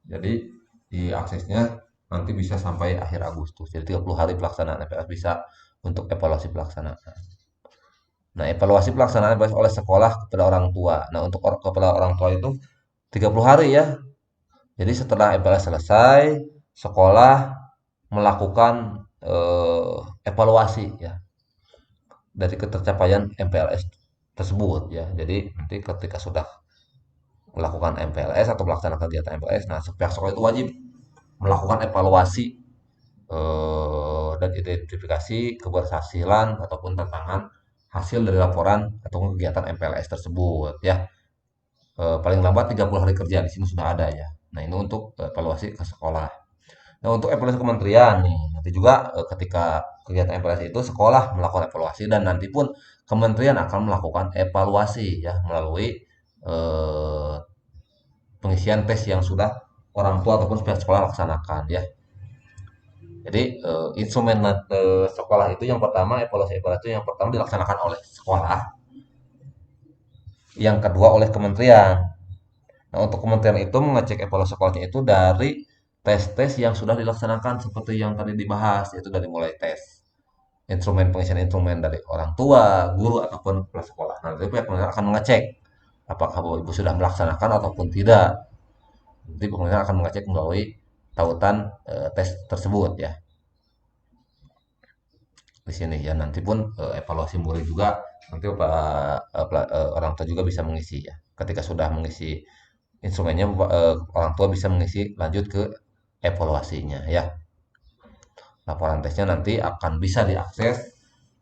Jadi diaksesnya nanti bisa sampai akhir Agustus. Jadi 30 hari pelaksanaan EPS bisa untuk evaluasi pelaksanaan. Nah, evaluasi pelaksanaan EPS oleh sekolah kepada orang tua. Nah, untuk kepada orang tua itu 30 hari ya. Jadi setelah EPS selesai, sekolah melakukan evaluasi ya dari ketercapaian MPLS tersebut ya. Jadi nanti ketika sudah melakukan MPLS atau melaksanakan kegiatan MPLS, nah pihak sekolah itu wajib melakukan evaluasi dan identifikasi keberhasilan ataupun tantangan hasil dari laporan atau kegiatan MPLS tersebut ya. Paling lambat 30 hari kerja di sini sudah ada ya. Nah, ini untuk evaluasi ke sekolah. Nah, untuk evaluasi kementerian nih, nanti juga ketika kegiatan evaluasi itu sekolah melakukan evaluasi dan nanti pun kementerian akan melakukan evaluasi ya melalui eh, pengisian tes yang sudah orang tua ataupun pihak sekolah laksanakan ya. Jadi instrumen sekolah itu yang pertama evaluasi evaluasi yang pertama dilaksanakan oleh sekolah, yang kedua oleh kementerian. Nah untuk kementerian itu mengecek evaluasi sekolahnya itu dari tes-tes yang sudah dilaksanakan seperti yang tadi dibahas, yaitu dari mulai tes instrumen pengisian instrumen dari orang tua, guru ataupun kepala sekolah. Nah, nanti pihak penyelenggara akan mengecek apakah Bapak Ibu sudah melaksanakan ataupun tidak. Nanti penyelenggara akan mengecek melalui tautan tes tersebut ya di sini ya. Nanti pun evaluasi murid juga nanti orang tua juga bisa mengisi ya. Ketika sudah mengisi instrumennya, orang tua bisa mengisi lanjut ke evaluasinya ya. Laporan tesnya nanti akan bisa diakses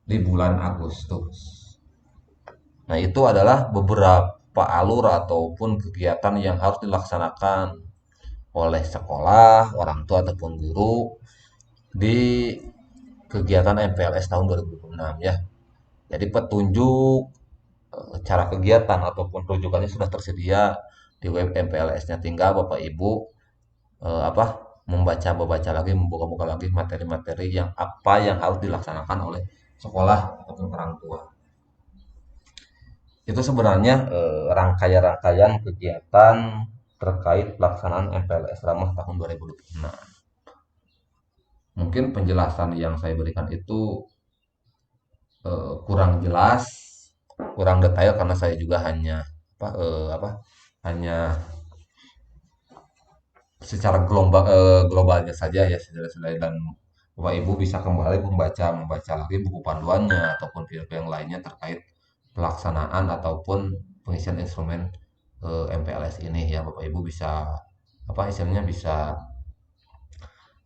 di bulan Agustus. Nah, itu adalah beberapa alur ataupun kegiatan yang harus dilaksanakan oleh sekolah, orang tua ataupun guru di kegiatan MPLS tahun 2026 ya. Jadi petunjuk cara kegiatan ataupun rujukannya sudah tersedia di web MPLS-nya. Tinggal Bapak Ibu apa membaca lagi, membuka-buka lagi materi-materi yang apa yang harus dilaksanakan oleh sekolah ataupun orang tua. Itu sebenarnya rangkaian-rangkaian kegiatan terkait pelaksanaan MPLS Ramah tahun 2026. Mungkin penjelasan yang saya berikan itu kurang jelas, kurang detail karena saya juga hanya hanya secara globalnya saja ya, saudara-saudara, dan Bapak Ibu bisa kembali membaca lagi buku panduannya ataupun video yang lainnya terkait pelaksanaan ataupun pengisian instrumen MPLS ini ya. Bapak Ibu bisa apa istilahnya bisa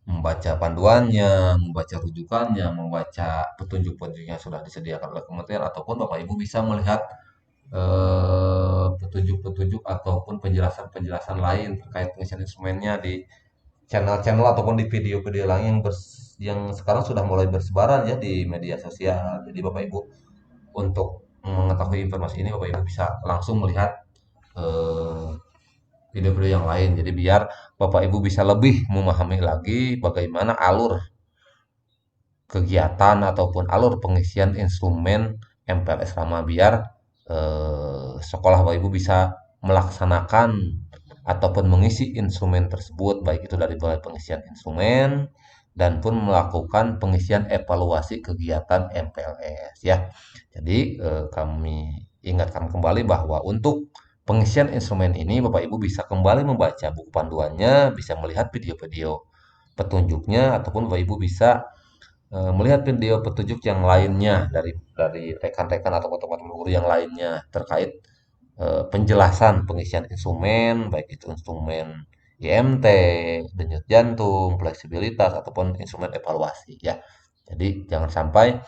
membaca panduannya, membaca rujukannya, membaca petunjuk-petunjuk yang sudah disediakan oleh kementerian, ataupun Bapak Ibu bisa melihat petunjuk-petunjuk ataupun penjelasan-penjelasan lain terkait pengisian instrumennya di channel-channel ataupun di video-video lain yang sekarang sudah mulai bersebaran ya di media sosial. Jadi Bapak Ibu untuk mengetahui informasi ini Bapak Ibu bisa langsung melihat eh, video-video yang lain. Jadi biar Bapak Ibu bisa lebih memahami lagi bagaimana alur kegiatan ataupun alur pengisian instrumen MPLS Rama, biar sekolah Bapak Ibu bisa melaksanakan ataupun mengisi instrumen tersebut, baik itu dari mulai pengisian instrumen dan pun melakukan pengisian evaluasi kegiatan MPLS ya. Jadi kami ingatkan kembali bahwa untuk pengisian instrumen ini Bapak Ibu bisa kembali membaca buku panduannya, bisa melihat video-video petunjuknya, ataupun Bapak Ibu bisa melihat video petunjuk yang lainnya dari rekan-rekan atau teman-teman guru yang lainnya terkait penjelasan pengisian instrumen, baik itu instrumen IMT, denyut jantung, fleksibilitas ataupun instrumen evaluasi ya. Jadi jangan sampai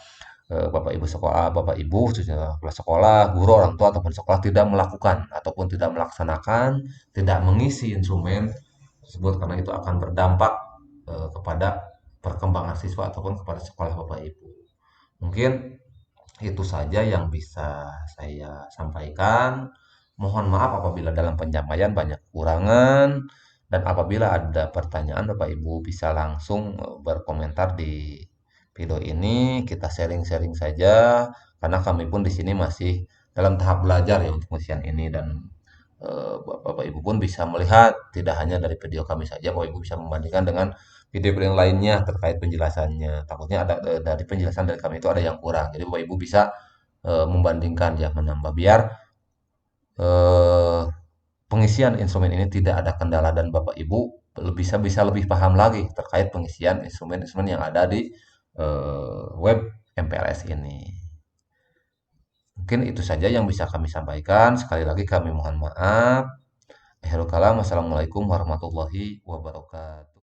Bapak Ibu sekolah, Bapak Ibu khususnya kepala sekolah, guru, orang tua ataupun sekolah tidak melakukan ataupun tidak melaksanakan, tidak mengisi instrumen tersebut, karena itu akan berdampak kepada perkembangan siswa ataupun kepada sekolah Bapak Ibu. Mungkin itu saja yang bisa saya sampaikan. Mohon maaf apabila dalam penyampaian banyak kekurangan, dan apabila ada pertanyaan Bapak Ibu bisa langsung berkomentar di video ini. Kita sharing-sharing saja karena kami pun di sini masih dalam tahap belajar ya untuk pengisian ini, dan Bapak Ibu pun bisa melihat tidak hanya dari video kami saja, Bapak Ibu bisa membandingkan dengan video-video yang lainnya terkait penjelasannya. Takutnya ada dari penjelasan dari kami itu ada yang kurang. Jadi Bapak Ibu bisa membandingkan ya, menambah biar eh, pengisian instrumen ini tidak ada kendala dan Bapak Ibu bisa lebih paham lagi terkait pengisian instrumen-instrumen yang ada di web MPLS ini. Mungkin itu saja yang bisa kami sampaikan. Sekali lagi kami mohon maaf. Akhirul kalam, wassalamualaikum warahmatullahi wabarakatuh.